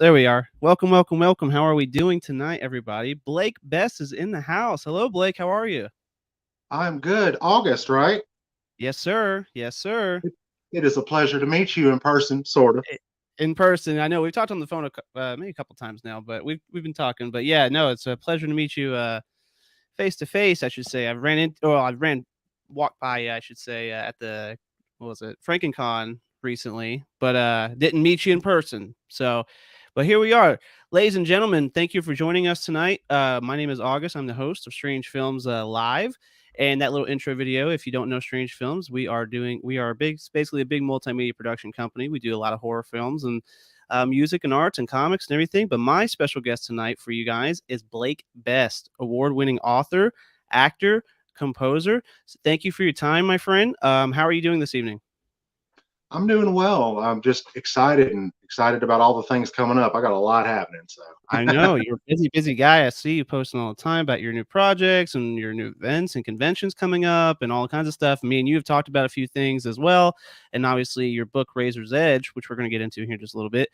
there we are. Welcome, welcome, welcome. How are we doing tonight, everybody? Blake Best is in the house. Hello, Blake. How are you? I'm good. August, right? Yes, sir. Yes, sir. It is a pleasure to meet you in person, sort of. I- In person. I know we've talked on the phone maybe a couple times now, but we've been talking. But yeah, no, it's a pleasure to meet you face to face. I should say. I've walked by you. I should say at the what was it, FrankenCon recently, but didn't meet you in person. So, but here we are, ladies and gentlemen. Thank you for joining us tonight. My name is August. I'm the host of Strange Films Live. And that little intro video, if you don't know Strange Films, we are basically a big multimedia production company. We do a lot of horror films and music and arts and comics and everything. But my special guest tonight for you guys is Blake Best, award-winning author, actor, composer. So thank you for your time, my friend. How are you doing this evening? I'm doing well. I'm just excited and excited about all the things coming up. I got a lot happening. So, I know you're a busy, busy guy. I see you posting all the time about your new projects and your new events and conventions coming up and all kinds of stuff. Me and you have talked about a few things as well. And obviously your book Razor's Edge, which we're going to get into here in just a little bit,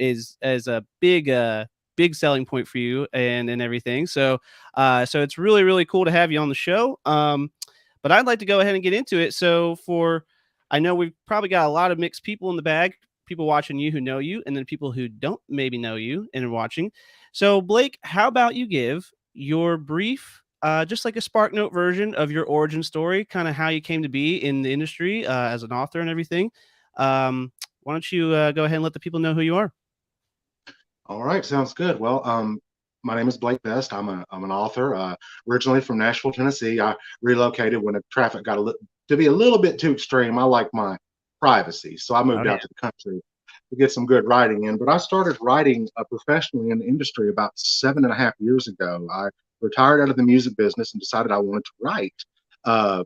is as a big selling point for you and everything. So it's really, really cool to have you on the show. But I'd like to go ahead and get into it. I know we've probably got a lot of mixed people in the bag, people watching you who know you, and then people who don't maybe know you and are watching. So, Blake, how about you give your brief, just like a Spark Note version of your origin story, kind of how you came to be in the industry as an author and everything. Why don't you go ahead and let the people know who you are? all right, sounds good. Well, my name is Blake Best. I'm an author, originally from Nashville, Tennessee. I relocated when the traffic got to be a little bit too extreme. I like my privacy, so I Oh moved yeah. out to the country to get some good writing in. But I started writing professionally in the industry about 7.5 years ago. I retired out of the music business and decided I wanted to write. Uh,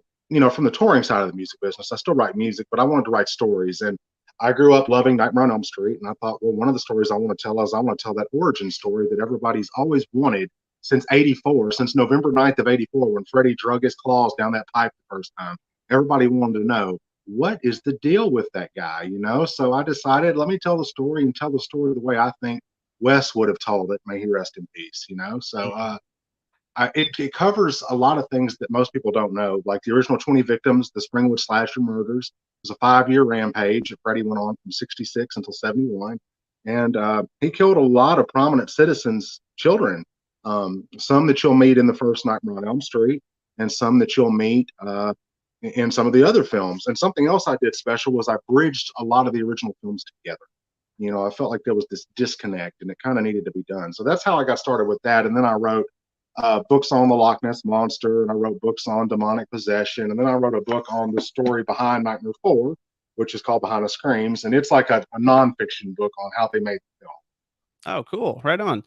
from the touring side of the music business, I still write music, but I wanted to write stories. And I grew up loving Nightmare on Elm Street, and I thought, well, one of the stories I want to tell is I want to tell that origin story that everybody's always wanted since '84, since November 9th of '84, when Freddie drug his claws down that pipe the first time. Everybody wanted to know, what is the deal with that guy. So I decided, let me tell the story and tell the story the way I think Wes would have told it. May he rest in peace. It covers a lot of things that most people don't know, like the original 20 victims, the Springwood slasher murders. It was a 5-year rampage that Freddie went on from '66 until '71. And he killed a lot of prominent citizens' children, some that you'll meet in the first Nightmare on Elm Street, and some that you'll meet in some of the other films. And something else I did special was I bridged a lot of the original films together. I felt like there was this disconnect and it kind of needed to be done. So that's how I got started with that. And then I wrote books on the Loch Ness Monster, and I wrote books on demonic possession. And then I wrote a book on the story behind Nightmare 4, which is called Behind the Screams. And it's like a nonfiction book on how they made the film. Oh, cool. Right on.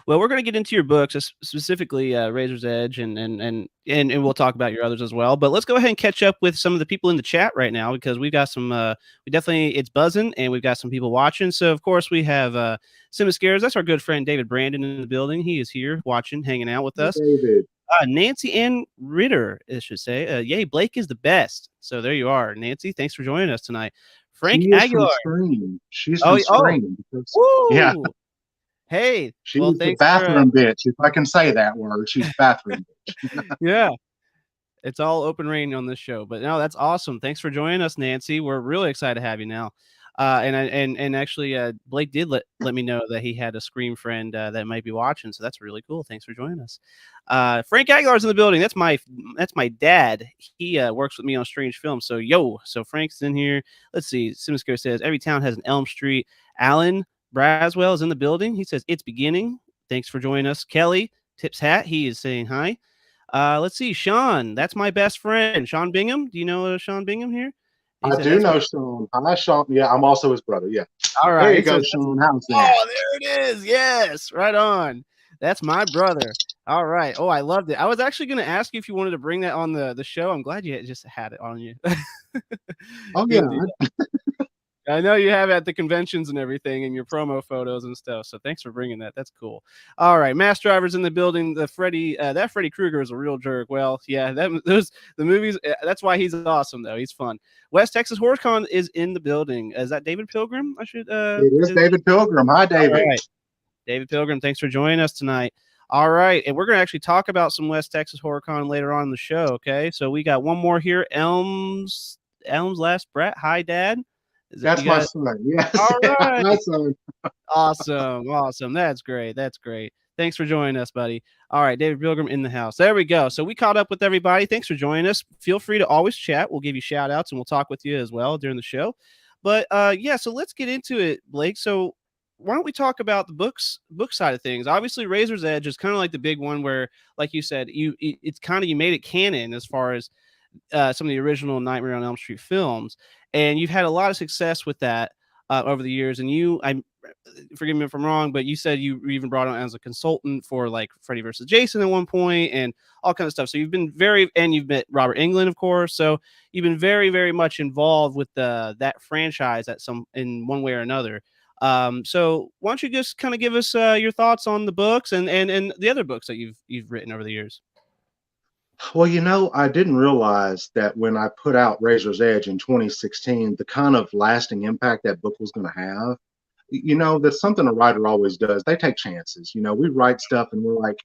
Well, we're going to get into your books, specifically Razor's Edge, and we'll talk about your others as well. But let's go ahead and catch up with some of the people in the chat right now because we've got some. We definitely it's buzzing, and we've got some people watching. So of course we have Scares. That's our good friend David Brandon in the building. He is here watching, hanging out with us. David. Nancy Ann Ritter, I should say. Yay, Blake is the best. So there you are, Nancy. Thanks for joining us tonight. Frank She is from Aguilar. Scream. She's Oh, from oh, Scream. Yeah, woo! Hey, she well, was the thanks for bathroom bitch. If I can say that word, she's bathroom bitch. yeah. It's all open reign on this show, but no, that's awesome. Thanks for joining us, Nancy. We're really excited to have you now. And actually, Blake did let me know that he had a Scream friend that might be watching, so that's really cool. Thanks for joining us. Frank Aguilar's in the building. That's my dad. He works with me on Strange Films. So Frank's in here. Let's see. Simsco says every town has an Elm Street. Alan Braswell is in the building. He says it's beginning. Thanks for joining us, Kelly. Tips hat. He is saying hi. Let's see, Sean. That's my best friend, Sean Bingham. Do you know Sean Bingham here? He I said, do "That's know Sean. Hi, Sean. Yeah, I'm also his brother. Yeah. all There right." you He go, says, Sean. How's that? "Oh, there it is. Yes, right on. That's my brother." All right. Oh, I loved it. I was actually going to ask you if you wanted to bring that on the show. I'm glad you just had it on you. Oh, yeah. Good deal. I know you have at the conventions and everything and your promo photos and stuff. So thanks for bringing that. That's cool. All right, Mass Driver's in the building. The Freddy, that Freddy Krueger is a real jerk. Well, yeah, those the movies. That's why he's awesome though. He's fun. West Texas HorrorCon is in the building. Is that David Pilgrim? I should. It is David Pilgrim. Hi, All David. right, David Pilgrim. Thanks for joining us tonight. All right, and we're going to actually talk about some West Texas HorrorCon later on in the show. Okay, so we got one more here. Elm's Last Brat. Hi, Dad. Is it, That's you my got son. Yes, all right. my son. Awesome. Awesome. That's great. That's great. Thanks for joining us, buddy. All right, David Pilgrim in the house. There we go. So we caught up with everybody. Thanks for joining us. Feel free to always chat. We'll give you shout outs and we'll talk with you as well during the show. But yeah, so let's get into it, Blake. So why don't we talk about the book side of things? Obviously, Razor's Edge is kind of like the big one where, like you said, it's kind of you made it canon as far as some of the original Nightmare on Elm Street films, and you've had a lot of success with that over the years. And I forgive me if I'm wrong, but you said you were even brought on as a consultant for like Freddy versus Jason at one point and all kinds of stuff. So you've been and you've met Robert Englund, of course. So you've been very, very much involved with that franchise in one way or another. So why don't you just kind of give us your thoughts on the books and the other books that you've written over the years? Well, I didn't realize that when I put out Razor's Edge in 2016, the kind of lasting impact that book was going to have. That's something a writer always does. They take chances. We write stuff and we're like,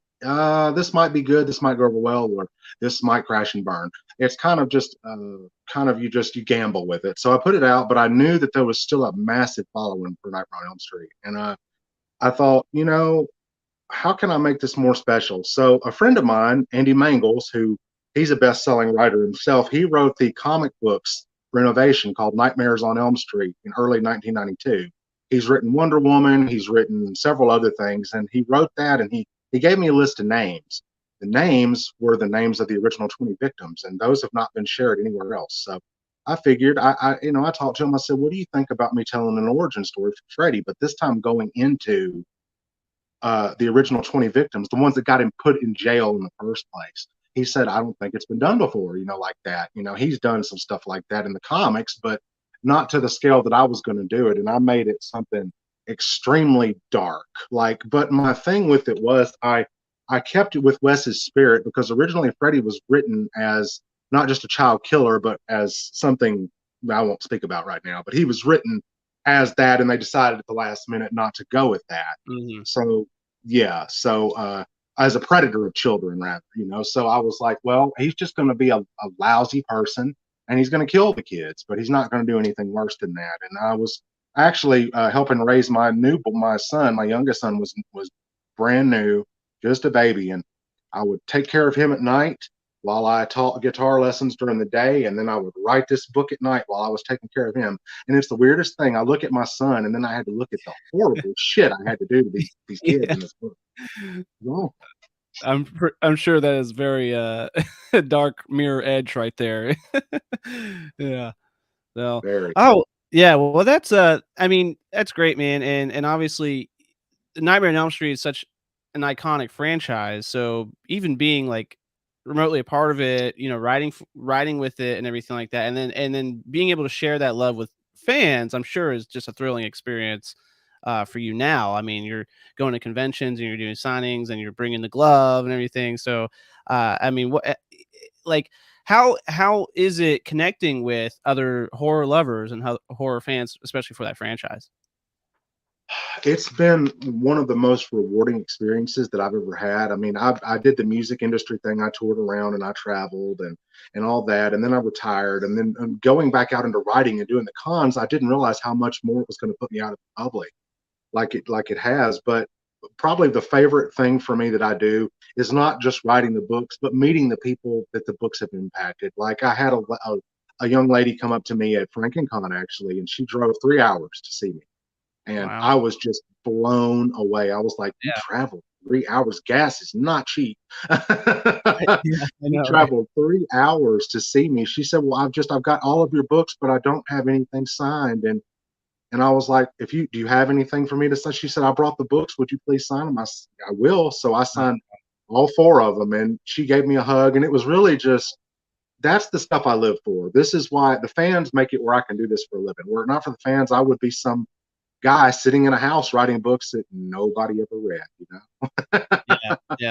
this might be good, this might go over well, or this might crash and burn. It's kind of just you gamble with it. So I put it out, but I knew that there was still a massive following for Nightmare on Elm Street. And I thought, how can I make this more special? So a friend of mine, Andy Mangels, he's a best-selling writer himself, he wrote the comic books for Innovation called Nightmares on Elm Street in early 1992. He's written Wonder Woman, he's written several other things, and he wrote that, and he gave me a list of names. The names were the names of the original 20 victims, and those have not been shared anywhere else. So I figured, I talked to him, I said, what do you think about me telling an origin story for Freddy, but this time going into the original 20 victims, the ones that got him put in jail in the first place. He said, I don't think it's been done before, like that. He's done some stuff like that in the comics, but not to the scale that I was going to do it. And I made it something extremely dark. But my thing with it was I kept it with Wes's spirit, because originally Freddy was written as not just a child killer, but as something I won't speak about right now, but he was written as that, and they decided at the last minute not to go with that. Mm-hmm. So yeah, as a predator of children, rather, so I was like, well, he's just going to be a lousy person, and he's going to kill the kids, but he's not going to do anything worse than that. And I was actually helping raise my son. My youngest son was brand new, just a baby, and I would take care of him at night while I taught guitar lessons during the day, and then I would write this book at night while I was taking care of him. And it's the weirdest thing. I look at my son, and then I had to look at the horrible shit I had to do to these kids in this book. Wow. I'm sure that is very dark mirror edge right there. Yeah. So, Very. oh yeah, well that's I mean that's great, man, and obviously Nightmare on Elm Street is such an iconic franchise. So even being like remotely a part of it, writing with it and everything like that, and then being able to share that love with fans, I'm sure is just a thrilling experience for you now. I mean, you're going to conventions and you're doing signings and you're bringing the glove and everything. So, I mean, like, how is it connecting with other horror lovers and horror fans, especially for that franchise? It's been one of the most rewarding experiences that I've ever had. I mean, I did the music industry thing. I toured around and I traveled and all that, and then I retired. And then going back out into writing and doing the cons, I didn't realize how much more it was going to put me out of the public, like it has. But probably the favorite thing for me that I do is not just writing the books, but meeting the people that the books have impacted. Like I had a young lady come up to me at FrankenCon actually, and she drove 3 hours to see me. And Wow. I was just blown away. I was like, you Yeah. traveled 3 hours. Gas is not cheap. Yeah, I You know, right? traveled 3 hours to see me. She said, well, I've got all of your books, but I don't have anything signed. And I was like, do you have anything for me to sign? She said, I brought the books. Would you please sign them? I will. So I signed all four of them, and she gave me a hug. And it was really just that's the stuff I live for. This is why the fans make it where I can do this for a living. Were it not for the fans, I would be some guy sitting in a house writing books that nobody ever read, you know? Yeah, yeah.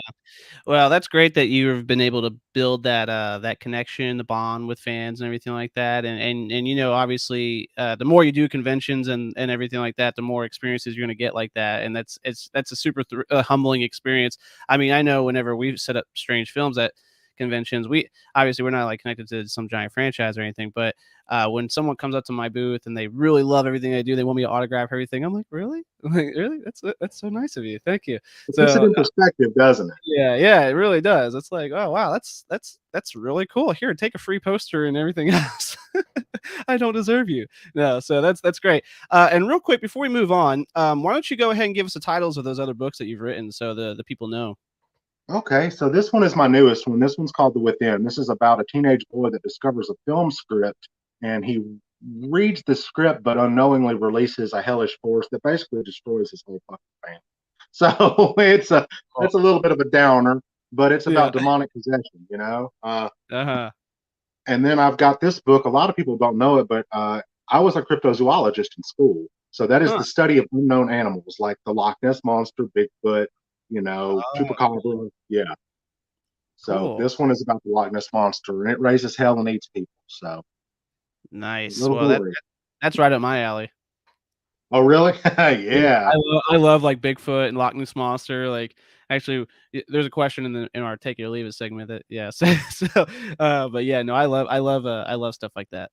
Well, that's great that you've been able to build that connection, the bond with fans and everything like that, and, you know, obviously, the more you do conventions and everything like that, the more experiences you're gonna get like that, and that's a super humbling experience. I mean, I know whenever we've set up strange films at conventions, we're not, like, connected to some giant franchise or anything, but, when someone comes up to my booth and they really love everything I do, they want me to autograph everything, I'm like, "Really? Like, really? That's so nice of you. Thank you." It puts it So in perspective, doesn't it? yeah, yeah, it really does. It's like, "Oh, wow, that's really cool. Here, take a free poster and everything else. I don't deserve you." No, so that's great. And real quick before we move on, why don't you go ahead and give us the titles of those other books that you've written so the people know? Okay, so this one is my newest one. This one's called The Within. This is about a teenage boy that discovers a film script and he reads the script but unknowingly releases a hellish force that basically destroys his whole fucking family. So Oh, it's a little bit of a downer, but it's yeah. about demonic possession, you know. Uh-huh. And then I've got this book. A lot of people don't know it, but I was a cryptozoologist in school. So that is Huh, the study of unknown animals like the Loch Ness monster, Bigfoot, you know, oh, chupacabra. Yeah. So cool. this one is about the Loch Ness monster, and it raises hell and eats people. So a Nice. little Well, gory. that's right up my alley. Oh, really? Yeah, Yeah. I love, like, Bigfoot and Loch Ness Monster, like, actually, there's a question in our Take It or Leave It segment that yeah, so, but yeah, no, I love stuff like that.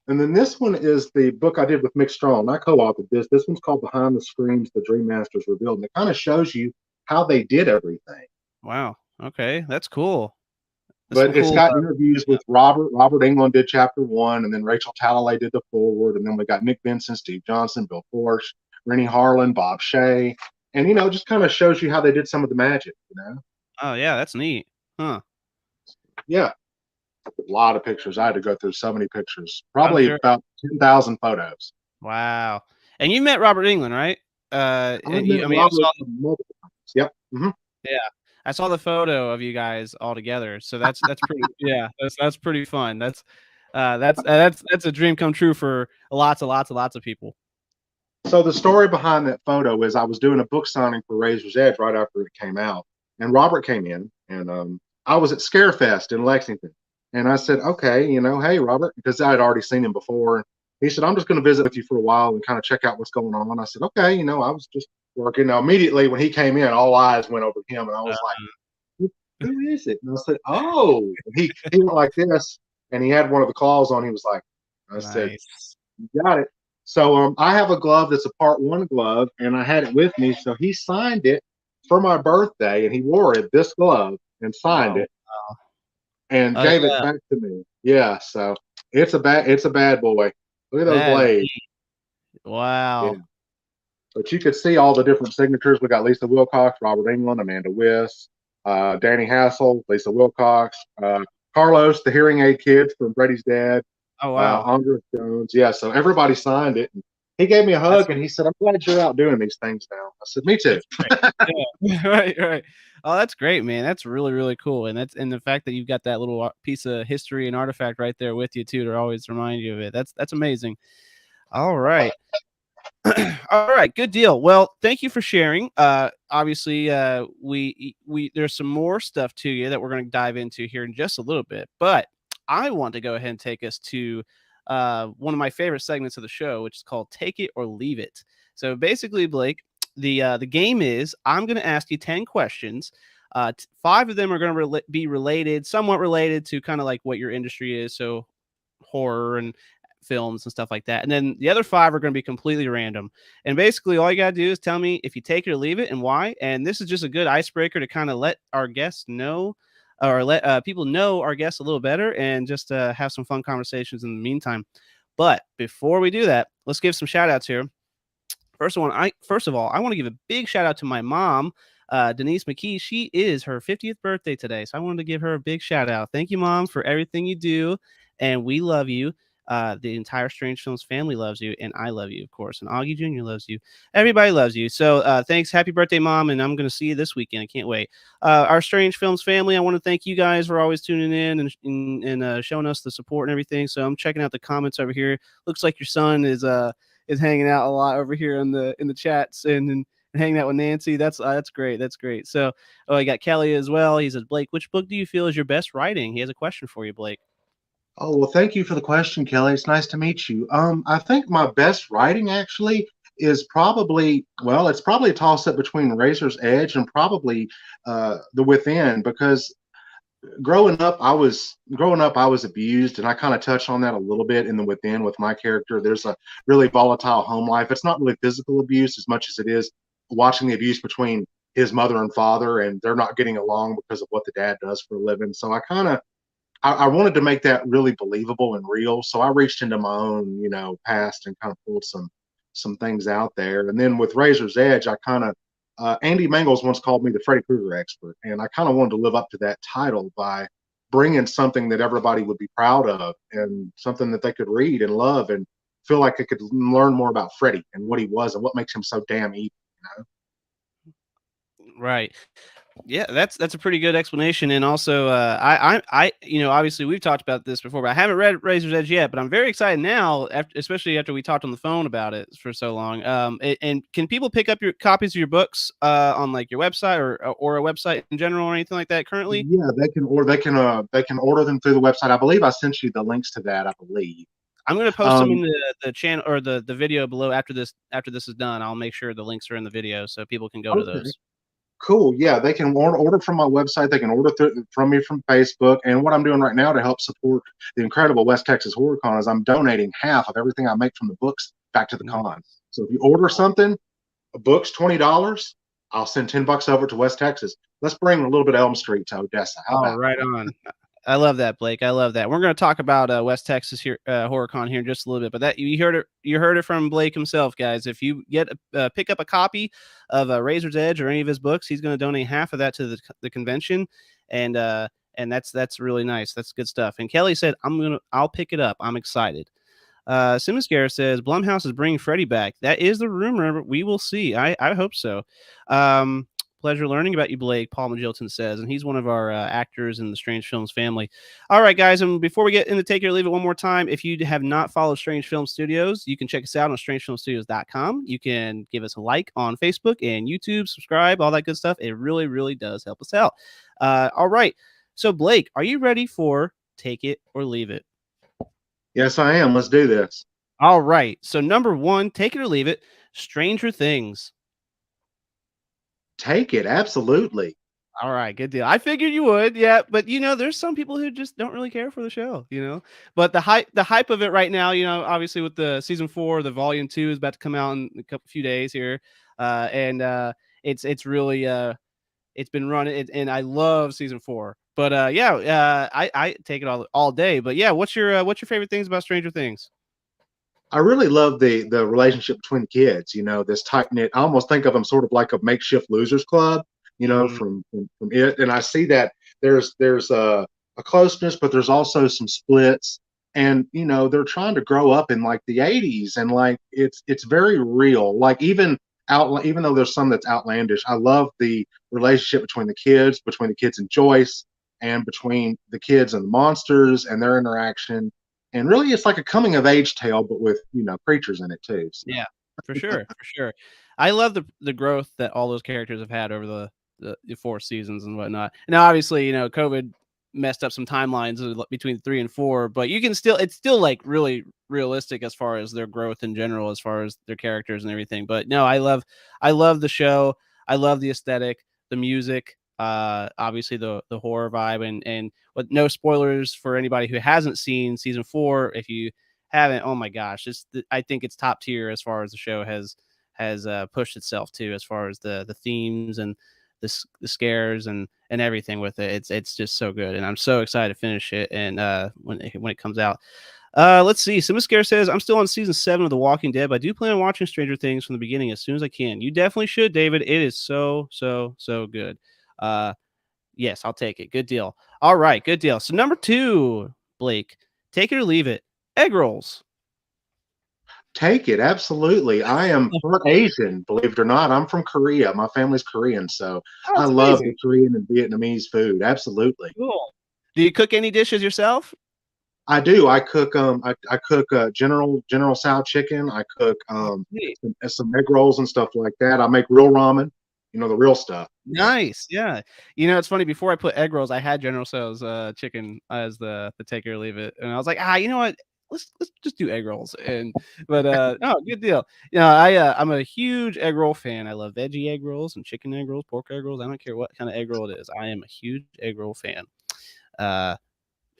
And then this one is the book I did with Mick Strong. I co-authored this. This one's called Behind the Screams: The Dream Masters Revealed, and it kind of shows you how they did everything. Wow, okay, that's cool. That's some But it's cool, got interviews with Robert. Robert Englund did chapter one, and then Rachel Talalay did the forward, and then we got Nick Vincent, Steve Johnson, Bill Forsh, Rennie Harlan, Bob Shea, and just kind of shows you how they did some of the magic. oh, yeah, that's neat. Huh, Yeah, a lot of pictures. I had to go through so many pictures, I'm probably sure. about 10,000 photos. Wow, and you met Robert England, right? I've You met I mean, I Robert saw multiple times. Yep. yeah, I saw the photo of you guys all together, so that's pretty yeah, that's pretty fun. That's a dream come true for lots of people. So the story behind that photo is I was doing a book signing for Razor's Edge right after it came out, and Robert came in, and I was at Scarefest in Lexington, and I said, okay, hey Robert, because I had already seen him before. He said, I'm just going to visit with you for a while and kind of check out what's going on. I said, okay, I was just working. Now immediately when he came in, all eyes went over to him, and I was like, who is it? And I said, oh, and he went like this, and he had one of the claws on. He was like, I said, Nice. you got it. So I have a glove that's a part one glove, and I had it with me. So he signed it for my birthday, and he wore it, this glove, and signed Oh, it, and oh, gave it yeah, back to me. Yeah, so it's a bad boy. Look at those that is blades. neat. Yeah, Wow. but you could see all the different signatures. We got Lisa Wilcox, Robert England, Amanda Wiss, Danny Hassel, Lisa Wilcox, Carlos, the hearing aid kid from Brady's dad, Oh, wow. Andres Jones. Yeah, so everybody signed it. And he gave me a That's hug and he said, I'm glad you're out doing these things now. I said, me too. that's great. Yeah. Right, right. Oh, that's great, man. That's really, really cool, and the fact that you've got that little piece of history and artifact right there with you too to always remind you of it. That's amazing. All right. All right, good deal. Well, thank you for sharing. Obviously, we there's some more stuff to you that we're going to dive into here in just a little bit, but I want to go ahead and take us to one of my favorite segments of the show, which is called "Take It or Leave It." So basically, Blake, the game is I'm going to ask you 10 questions. Five of them are going to be related, somewhat related to kind of like what your industry is. So horror and films and stuff like that. And then the other five are going to be completely random. And basically, all you got to do is tell me if you take it or leave it and why. And this is just a good icebreaker to kind of let our guests know or let people know our guests a little better and just have some fun conversations in the meantime. But before we do that, let's give some shout outs here. First of all, I want to give a big shout out to my mom, Denise McKee. She is her 50th birthday today, so I wanted to give her a big shout out. Thank you, Mom, for everything you do, and we love you. The entire Strange Films family loves you, and I love you, of course, and Augie Jr. loves you. Everybody loves you. So thanks. Happy birthday, Mom, and I'm going to see you this weekend. I can't wait. Our Strange Films family, I want to thank you guys for always tuning in and showing us the support and everything. So I'm checking out the comments over here. Looks like your son is hanging out a lot over here in the chats and hanging out with Nancy. That's great. That's great. So, oh, I got Kelly as well. He says, Blake, which book do you feel is your best writing? He has a question for you, Blake. Oh, well, thank you for the question, Kelly. It's nice to meet you. I think my best writing actually is probably, well, it's probably a toss up between Razor's Edge and probably The Within, because growing up I was abused, and I kind of touched on that a little bit in The Within with my character. There's a really volatile home life. It's not really physical abuse as much as it is watching the abuse between his mother and father, and they're not getting along because of what the dad does for a living. So I wanted to make that really believable and real. So I reached into my own, past and kind of pulled some things out there. And then with Razor's Edge, I kind of Andy Mangels once called me the Freddy Krueger expert, and I kind of wanted to live up to that title by bringing something that everybody would be proud of and something that they could read and love and feel like they could learn more about Freddy and what he was and what makes him so damn evil. Right. Yeah, that's a pretty good explanation, and also, obviously we've talked about this before, but I haven't read Razor's Edge yet. But I'm very excited now, especially after we talked on the phone about it for so long. And can people pick up your copies of your books on like your website or a website in general or anything like that currently? Yeah, they can order them through the website. I believe I sent you the links to that. I believe. I'm gonna post them in Um, the channel or the video below after this is done. I'll make sure the links are in the video so people can go to okay. those. Cool. Yeah, they can order from my website. They can order from me from Facebook. And what I'm doing right now to help support the incredible West Texas Horror Con is I'm donating half of everything I make from the books back to the con. Nice. So if you order something, a book's $20, I'll send $10 over to West Texas. Let's bring a little bit of Elm Street to Odessa. How Oh, about right on. I love that, Blake. I love that. We're going to talk about West Texas here, HorrorCon here in just a little bit. But that you heard it from Blake himself, guys. If you pick up a copy of Razor's Edge or any of his books, he's going to donate half of that to the convention, and that's really nice. That's good stuff. And Kelly said, I'll pick it up. I'm excited. Simmons says Blumhouse is bringing Freddy back. That is the rumor. We will see. I hope so. Pleasure learning about you, Blake. Paul Magilton says, and he's one of our actors in the Strange Films family. All right, guys, and before we get into Take It or Leave It one more time, if you have not followed Strange Film Studios, you can check us out on strangefilmstudios.com. You can give us a like on Facebook and YouTube, subscribe, all that good stuff. It really, really does help us out. All right, so Blake, are you ready for Take It or Leave It? Yes, I am. Let's do this. All right, so number one, Take It or Leave It, Stranger Things. Take it. Absolutely. All right, good deal. I figured you would, yeah, but there's some people who just don't really care for the show. But the hype of it right now, obviously with the season 4, the volume 2 is about to come out in a few days here, and it's really it's been running, and I love season 4. But I take it all day. But yeah, what's your favorite things about Stranger Things? I really love the relationship between the kids. This tight knit. I almost think of them sort of like a makeshift losers club. Mhm. From it, and I see that there's a closeness, but there's also some splits. And they're trying to grow up in like the '80s, and like it's very real. Like even though there's some that's outlandish, I love the relationship between the kids and Joyce, and between the kids and the monsters and their interaction. And really, it's like a coming of age tale, but with creatures in it too. So. Yeah, for sure, for sure. I love the growth that all those characters have had over the 4 seasons and whatnot. Now, obviously, COVID messed up some timelines between 3 and 4, but it's still like really realistic as far as their growth in general, as far as their characters and everything. But no, I love the show. I love the aesthetic, the music, obviously the horror vibe, and with no spoilers for anybody who hasn't seen season 4. If you haven't, oh my gosh, I think it's top tier as far as the show has pushed itself to, as far as the themes and the scares and everything with it. It's just so good, and I'm so excited to finish it. And when it comes out, let's see. Simba Scare says, I'm still on season 7 of The Walking Dead, but I do plan on watching Stranger Things from the beginning as soon as I can. You definitely should, David. It is so good. Uh, yes, I'll take it. Good deal. All right, good deal. So number 2, Blake, Take It or Leave It, Egg rolls. Take it, absolutely. I am part Asian, believe it or not. I'm from Korea. My family's Korean, so Oh, I that's love amazing. the Korean and Vietnamese food. Absolutely. Cool. Do you cook any dishes yourself? I do. I cook General Tso chicken. I cook Oh, sweet. some egg rolls and stuff like that. I make real ramen, the real stuff. Nice, yeah. It's funny, before I put egg rolls, I had General Tso's, chicken as the take it or leave it, and I was like, "Ah, you know what? Let's just do egg rolls," oh, good deal. I'm a huge egg roll fan. I love veggie egg rolls and chicken egg rolls, pork egg rolls. I don't care what kinda egg roll it is. I am a huge egg roll fan. Uh,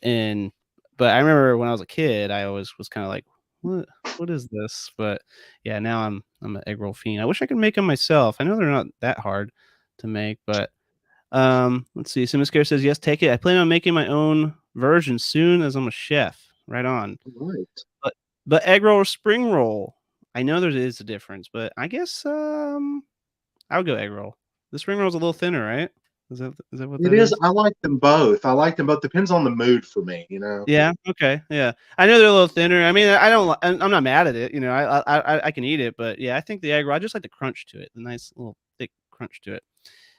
and but I remember when I was a kid, I always was kinda like, "What what is this?" But, yeah, now I'm an egg roll fiend. I wish I could make them myself. I know they're not that hard to make, but let's see. Simascare says, "Yes, take it. I plan on making my own version soon as I'm a chef." Right on. Right. But egg roll or spring roll? I know there is a difference, but I guess, I would go egg roll. The spring roll's a little thinner, right? Is that what It that is. is? I like them both. I like them both. Depends on the mood for me. Yeah, okay, yeah. I know they're a little thinner. I mean, I don't li I'm not mad at it, I can eat it, but, yeah, I think the egg roll, I just like the crunch to it, the nice little thick crunch to it.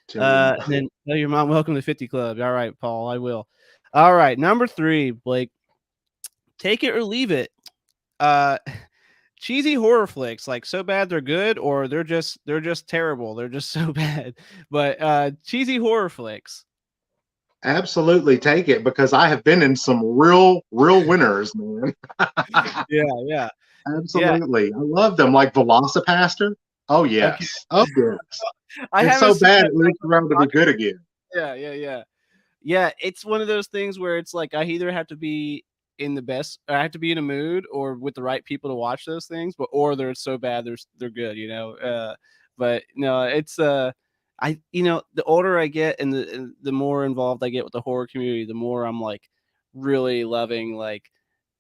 Tell you. And then tell your mom, "Welcome to 50 Club." All right, Paul, I will. All right, number 3, Blake, take it or leave it. Uh, cheesy horror flicks, like, so bad they're good, or they're just terrible, they're just so bad. But, cheesy horror flicks. Absolutely take it because I have been in some real winners, man. Yeah, yeah, yeah, Absolutely. I love them, like Velocipaster. Oh, okay. yes. Oh, yes. I It's haven't so seen bad that, it but I lives know what around to you're be talking good about. again. Yeah, yeah, yeah. Yeah, it's one of those things where it's like I either have to be I have to be in a mood or with the right people to watch those things, or they're so bad they're good, but no, it's the older I get and the more involved I get with the horror community, the more I'm like really loving like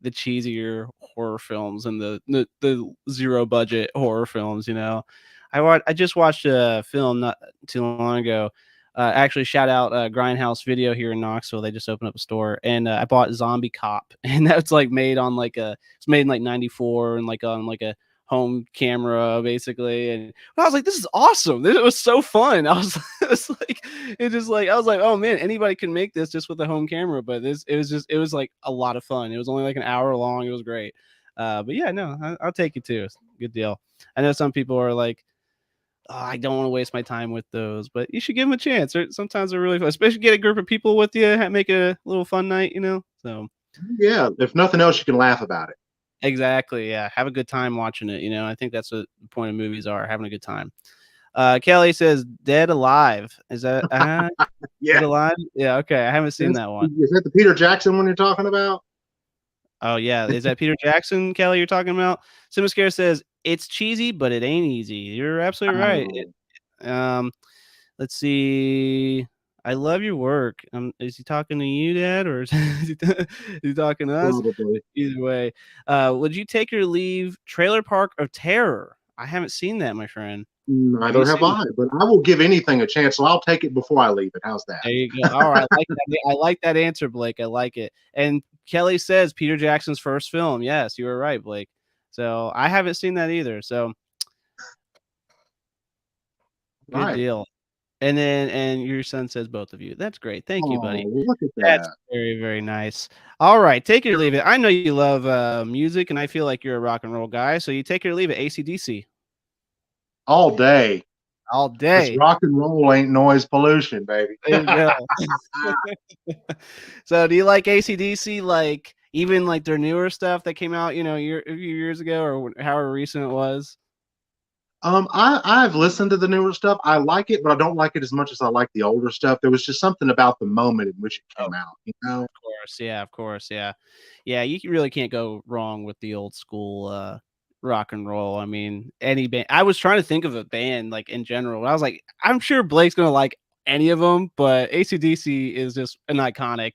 the cheesier horror films and the zero budget horror films. I just watched a film not too long ago. Actually, shout out Grindhouse Video here in Knoxville. They just opened up a store, and I bought Zombie Cop, and that's like made on it's made in like '94 and like on like a home camera basically. And I was like, this is awesome. It was so fun. It's like it just like I was like, oh man, anybody can make this just with a home camera. But it was like a lot of fun. It was only like an hour long. It was great. But yeah, no, I'll take it too. Good deal. I know some people are like, "Oh, I don't want to waste my time with those," but you should give them a chance. Sometimes they're really fun, especially get a group of people with you, make a little fun night. So Yeah, if nothing else, you can laugh about it. exactly, yeah, have a good time watching it. I think that's what the point of movies are, having a good time. Kelly says, "Dead Alive." Is that Dead Yeah. Alive? Yeah, okay, I haven't seen That's that one. is that the Peter Jackson one you're talking about? Oh yeah, is that Peter Jackson, Kelly? You're talking about? Simascare says it's cheesy, but it ain't easy. You're absolutely right. Oh, Um, let's see. I love your work. Is he talking to you, Dad, or is he talking to us? probably. Either way, would you take or leave Trailer Park of Terror? I haven't seen that, my friend. Have you Neither have seen I, that? but I will give anything a chance, so I'll take it before I leave it. How's that? There you go. All right, I like that answer, Blake. I like it. And Kelly says Peter Jackson's first film. Yes, you were right, Blake. So I haven't seen that either. So good Right. deal. And your son says both of you. That's great. Thank you, buddy. Oh, look at That's that. very, very nice. All right, take it or leave it. I know you love, music, and I feel like you're a rock and roll guy, so you take it or leave it, AC/DC. All day. All 'Cause day. rock and roll ain't noise pollution, baby. There you go. So, do you like AC/DC, like, even, like, their newer stuff that came out, a few years ago or however recent it was? I've listened to the newer stuff. I like it, but I don't like it as much as I like the older stuff. There was just something about the moment in which it Oh, came out. of course, yeah, of course, yeah. Yeah, really can't go wrong with the old school, rock and roll. I mean, any band I was trying to think of a band, like, in general, I was like, "I'm sure Blake's gonna like any of them, but AC/DC is just an iconic,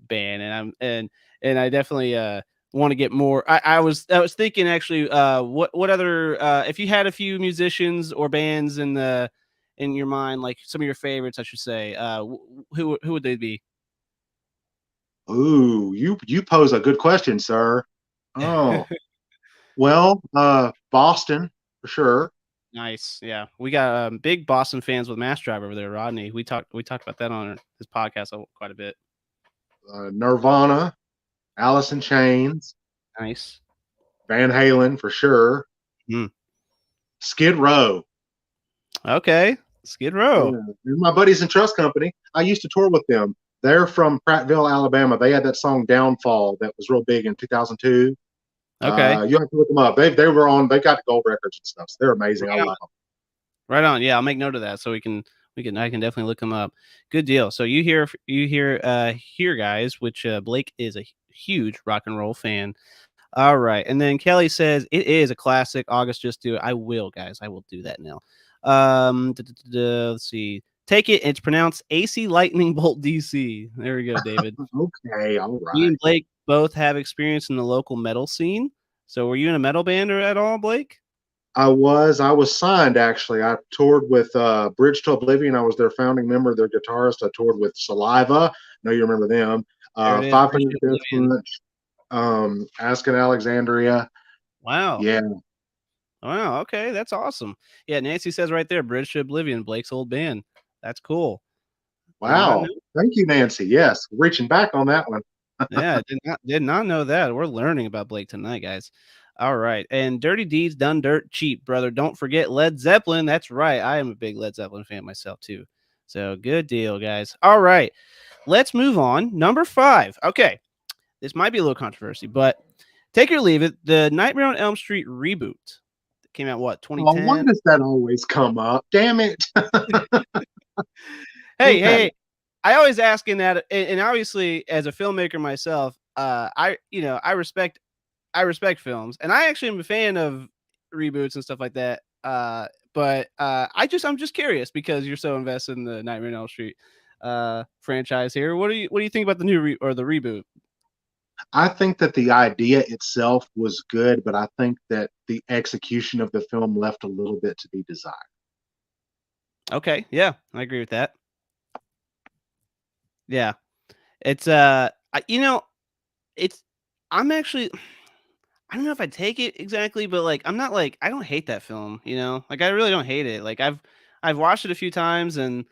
band." And I definitely, wanna get more I was thinking actually, what other, if you had a few musicians or bands in your mind, like, some of your favorites, I should say, who would they be? Ooh, you pose a good question, sir. Oh, well, Boston for sure. Nice. Yeah. We got big Boston fans with Mass Drive over there, Rodney. We talked about that on his podcast quite a bit. Nirvana, Alice in Chains, Nice. Van Halen for sure. Mm. Skid Row. Okay. Skid Yeah, Row. and my buddies in Trust Company. I used to tour with them. They're from Prattville, Alabama. They had that song "Downfall" that was real big in 2002. Okay. You have to look them up. They were on. They got gold records and stuff. So they're amazing. I Right on. love them. Right on. Yeah, I'll make note of that so we can I can definitely look them up. Good deal. So you hear guys, which Blake is a huge rock and roll fan. All right. And then Kelly says it is a classic. August, just do it. I will, guys. I will do that now. Let's see. Take it. It's pronounced AC Lightning Bolt DC. There we go, David. Okay, all Me right. and Blake both have experience in the local metal scene. So were you in a metal band or at all, Blake? I was signed actually. I toured with Bridge to Oblivion. I was their founding member, their guitarist. I toured with Saliva. I know you remember them. There it is. Five Bridge Finger to Death Oblivion. Punch. Asking Alexandria. Wow. Yeah. Wow. Okay. That's awesome. Yeah. Nancy says right there, Bridge to Oblivion, Blake's old band. That's cool. Did not Wow. know. Thank you, Nancy. Yes, reaching back on that one. Yeah, did not know that. We're learning about Blake tonight, guys. All right. And Dirty Deeds Done Dirt Cheap, brother. Don't forget Led Zeppelin. That's right. I am a big Led Zeppelin fan myself too. So good deal, guys. All right. Let's move on. Number 5. Okay. This might be a little controversy, but take it or leave it. The Nightmare on Elm Street reboot that came out what, Oh, why 2010? does that always come up? Damn it. Hey, Okay. hey, I always ask in that, and obviously as a filmmaker myself, I respect films, and I actually am a fan of reboots and stuff like that. But I'm just curious because you're so invested in the Nightmare on Elm Street franchise here. What do you think about the new or the reboot? I think that the idea itself was good, but I think that the execution of the film left a little bit to be desired. Okay, yeah, I agree with that. Yeah, it's it's I'm actually I don't know if I take it exactly, but like I'm not like I don't hate that film, Like I really don't hate it. Like I've watched it a few times and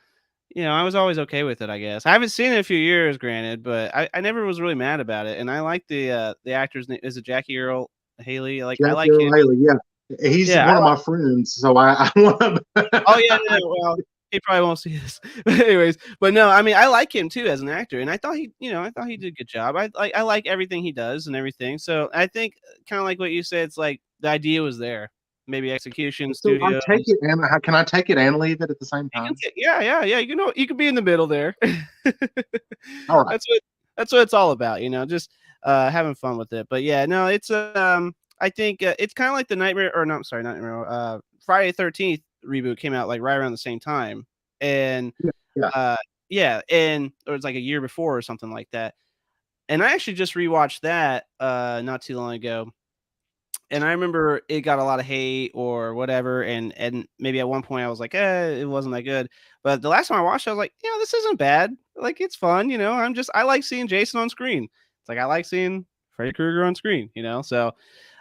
I was always okay with it, I guess. I haven't seen it in a few years, granted, but I never was really mad about it. And I like the actor's name. Is it Jackie Earl Haley? I Jack like him. Earl Haley, yeah. He's Yeah, one of my friends, so I want oh yeah, to. no, well, he probably won't see this. But anyways, but no, I mean I like him too as an actor, and I thought he did a good job. I like everything he does and everything. So I think kind of like what you said, it's like the idea was there. Maybe execution, So I studios. take it and can I take it and leave it at the same You can time? yeah, yeah, yeah. You can be in the middle there. All right. That's what it's all about, just having fun with it. But yeah, no, it's I think it's kind of like the Nightmare or not, sorry, Nightmare. Friday the 13th reboot came out like right around the same time, and Yeah. Yeah. uh, yeah, and or it's like a year before or something like that. And I actually just rewatched that not too long ago, and I remember it got a lot of hate or whatever, and maybe at one point I was like, it wasn't that good. But the last time I watched it, I was like, this isn't bad. Like it's fun, I like seeing Jason on screen. It's like I like seeing Freddy Krueger on screen. So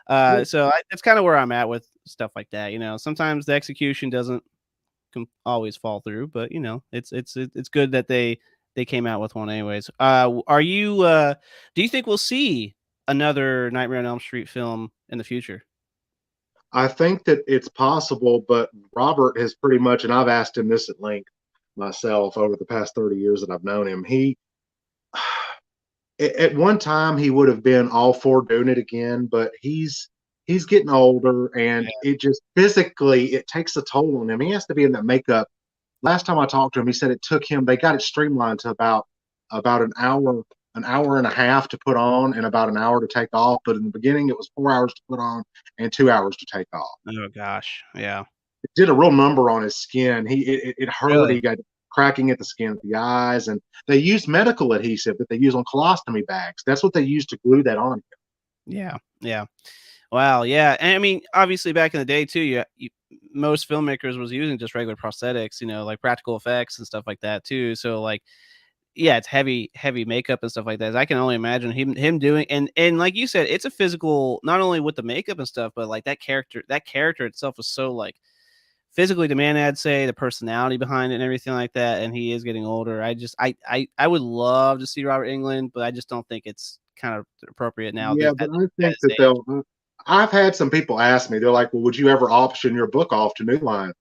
Yeah. that's kind of where I'm at with stuff like that. Sometimes the execution doesn't always fall through, but it's good that they came out with one anyways. Do you think we'll see another Nightmare on Elm Street film in the future? I think that it's possible, but Robert has pretty much, and I've asked him this at length myself over the past 30 years that I've known him. He at one time he would have been all for doing it again, but he's getting older and it just physically it takes a toll on him. He has to be in that makeup. Last time I talked to him, he said it took him, they got it streamlined to about an hour and a half to put on and about an hour to take off. But in the beginning it was 4 hours to put on and 2 hours to take off. Oh gosh, yeah. It did a real number on his skin. It hurt. Really? He got cracking at the skin at the eyes, and they used medical adhesive that they use on colostomy bags. That's what they used to glue that on. Yeah, yeah. Wow, yeah, and I mean, obviously, back in the day too, most filmmakers was using just regular prosthetics, like practical effects and stuff like that too. So, like, yeah, it's heavy makeup and stuff like that. I can only imagine him doing, and like you said, it's a physical, not only with the makeup and stuff, but like that character itself was so like physically demanding, I'd say, the personality behind it and everything like that. And he is getting older. I would love to see Robert Englund, but I just don't think it's kind of appropriate now Yeah, at but I at think his that age. they'll. I've had some people ask me. They're like, "Well, would you ever option your book off to New Line?"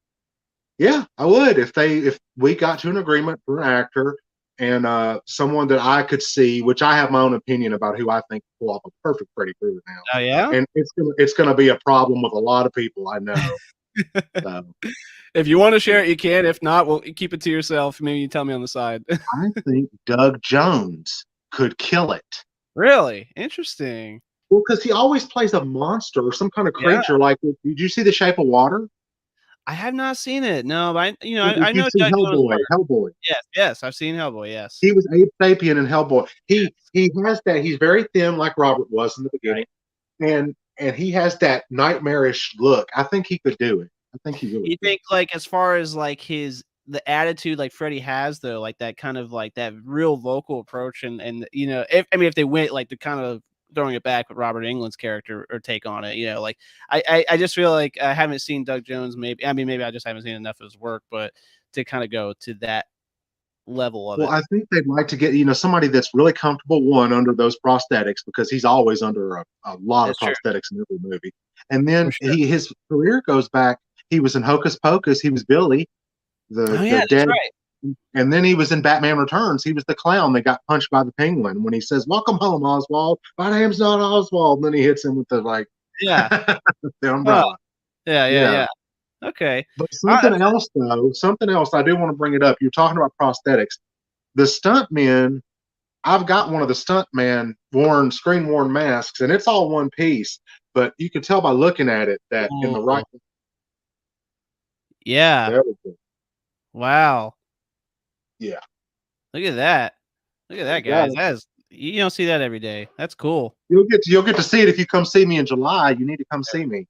Yeah, I would if we got to an agreement for an actor and someone that I could see, which I have my own opinion about who I think pull off a perfect Freddy Krueger now, Oh yeah. and it's gonna be a problem with a lot of people I know. So If you want to share it, you can. If not, we'll keep it to yourself. Maybe you tell me on the side. I think Doug Jones could kill it. Really interesting. Well, because he always plays a monster or some kind of Yeah, creature. Like, did you see The Shape of Water? I have not seen it. No, but Did I you know see Doug Jones Hellboy? work. Hellboy. Yes, yes, I've seen Hellboy. Yes, He was Abe Sapien in Hellboy. He yes, he has that. He's very thin, like Robert was in the beginning, right. and he has that nightmarish look. I think he could do it. I think he really You could. think like as far as like the attitude like Freddie has though, like that kind of like that real vocal approach and if I mean if they went like the kind of throwing it back with Robert Englund's character or take on it, like I just feel like I haven't seen Doug Jones. Maybe I mean maybe I just haven't seen enough of his work, but to kind of go to that level of Well, it. I think they'd like to get somebody that's really comfortable under those prosthetics because he's always under a lot of That's true prosthetics in every movie. And for then sure. his career goes back. He was in Hocus Pocus. He was Billy, Oh the yeah, that's dead. right. And then he was in Batman Returns. He was the clown that got punched by the penguin when he says, "Welcome home, Oswald. My name's not Oswald." And then he hits him with the Yeah. the Huh. umbrella. Yeah. Yeah. Yeah. Yeah. Okay. But something else though, something else I do want to bring it up. You're talking about prosthetics. The stunt men, I've got one of the stuntman screen worn masks, and it's all one piece. But you can tell by looking at it that in the right Oh, yeah. there we go. Wow. Yeah, Look at that. Look at there that, you go. guys. That is you don't see that every day. That's cool. You'll get to see it if you come see me in July. You need to come see me.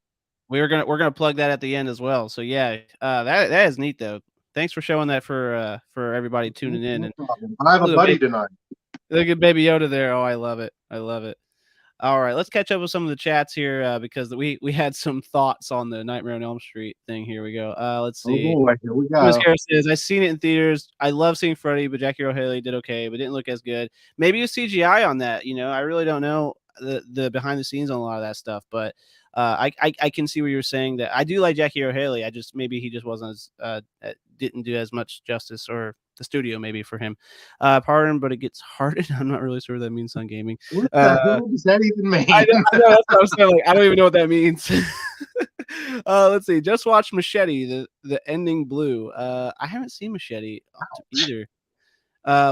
We're gonna plug that at the end as well. So yeah, that is neat though. Thanks for showing that for everybody tuning in. No And problem. I have a look at buddy baby, tonight. look at Baby Yoda there. Oh, I love it. I love it. All right, let's catch up with some of the chats here because we had some thoughts on the Nightmare on Elm Street thing. Here we go. Let's Oh see. boy, here we Thomas go. Harris says, "I've seen it in theaters. I love seeing Freddy, but Jackie Earle Haley did okay, but didn't look as good. Maybe it was CGI on that. I really don't know the behind the scenes on a lot of that stuff, but I can see what you're saying. That I do like Jackie Earle Haley. I just maybe he just wasn't as didn't do as much justice, or the studio maybe for him. Pardon, but it gets hardened. I'm not really sure what that means on gaming. What Uh, the hell does that even I mean? know, I know, that's what I'm saying, like, I don't even know what that means. Let's see, just watched Machete, the ending blue. I haven't seen Machete either.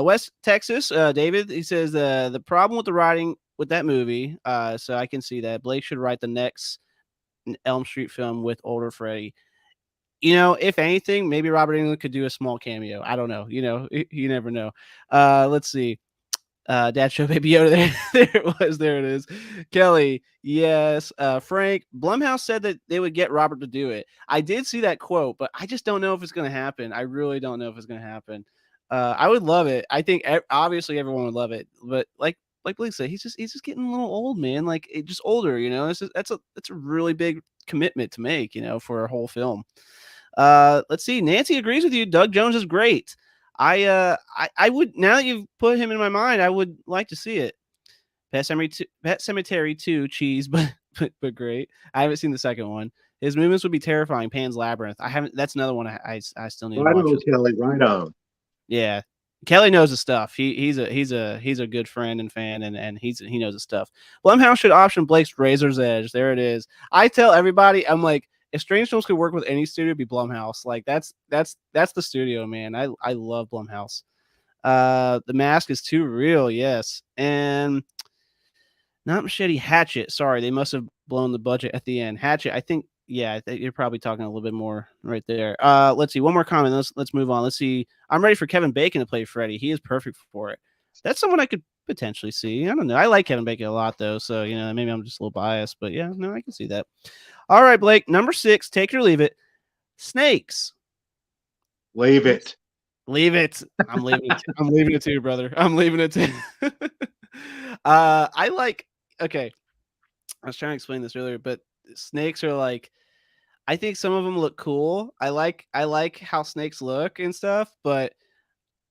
West Texas, David, he says, the problem with the writing with that movie, so I can see that Blake should write the next Elm Street film with older Freddy. If anything, maybe Robert Englund could do a small cameo. I don't know. You never know. Let's see. Dad show Baby Yoda there. There it was. There it is. Kelly, yes. Frank, Blumhouse said that they would get Robert to do it. I did see that quote, but I just don't know if it's going to happen. I really don't know if it's going to happen. I would love it. I think obviously everyone would love it, but like Blake said, he's just getting a little old, man. Like just older. That's a really big commitment to make. For a whole film. Let's see. Nancy agrees with you. Doug Jones is great. I would, now that you've put him in my mind, I would like to see it. Pet Cemetery 2 cheese, but great. I haven't seen the second one. His movements would be terrifying. Pan's Labyrinth. I haven't. That's another one I still need to Right watch. on, Kelly. Right on. Yeah, Kelly knows his stuff. He's a good friend and fan, and he knows his stuff. Blumhouse should option Blake's Razor's Edge. There it is. I tell everybody, I'm like, if Strange Films could work with any studio, it'd be Blumhouse. Like that's the studio, man. I love Blumhouse. The Mask is too real, yes, and not Machete, Hatchet. Sorry, they must have blown the budget at the end. Hatchet, I think. Yeah, I think you're probably talking a little bit more right there. Let's see. One more comment. Let's move on. Let's see. I'm ready for Kevin Bacon to play Freddy. He is perfect for it. That's someone I could potentially see. I don't know. I like Kevin Bacon a lot though, so maybe I'm just a little biased, but yeah, no, I can see that. All right, Blake. Number 6. Take it or leave it. Snakes. Leave it. Leave it. I'm leaving it. I'm leaving it too, brother. I'm leaving it too. I like. Okay, I was trying to explain this earlier, but snakes are like. I think some of them look cool. I like how snakes look and stuff, but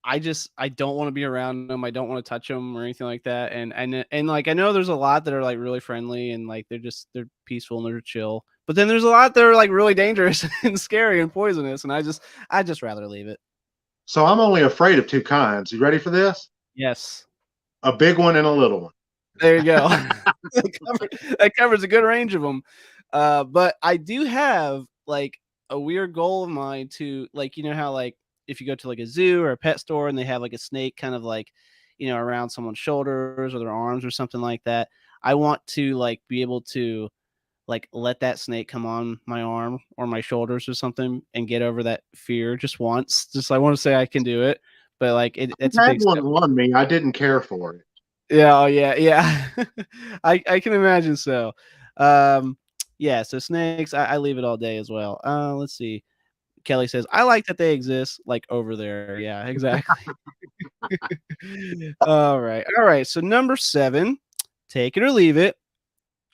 I don't want to be around them. I don't want to touch them or anything like that. And like I know there's a lot that are like really friendly and like they're peaceful and they're chill. But then there's a lot that are like really dangerous and scary and poisonous. And I just rather leave it. So I'm only afraid of two kinds. You ready for this? Yes. A big one and a little one. There you go. That covers a good range of them. But I do have like a weird goal of mine to like, you know how like if you go to like a zoo or a pet store and they have like a snake kind of like, you know, around someone's shoulders or their arms or something like that. I want to like be able to like let that snake come on my arm or my shoulders or something and get over that fear just once. Just I want to say I can do it, but like it's a I had big one step. on me. I didn't care for it. Yeah, oh yeah, yeah. I can imagine so. Um, yeah, so snakes, I leave it all day as well. Let's see. Kelly says, I like that they exist like over there. Yeah, exactly. All right. All right. So number 7, take it or leave it,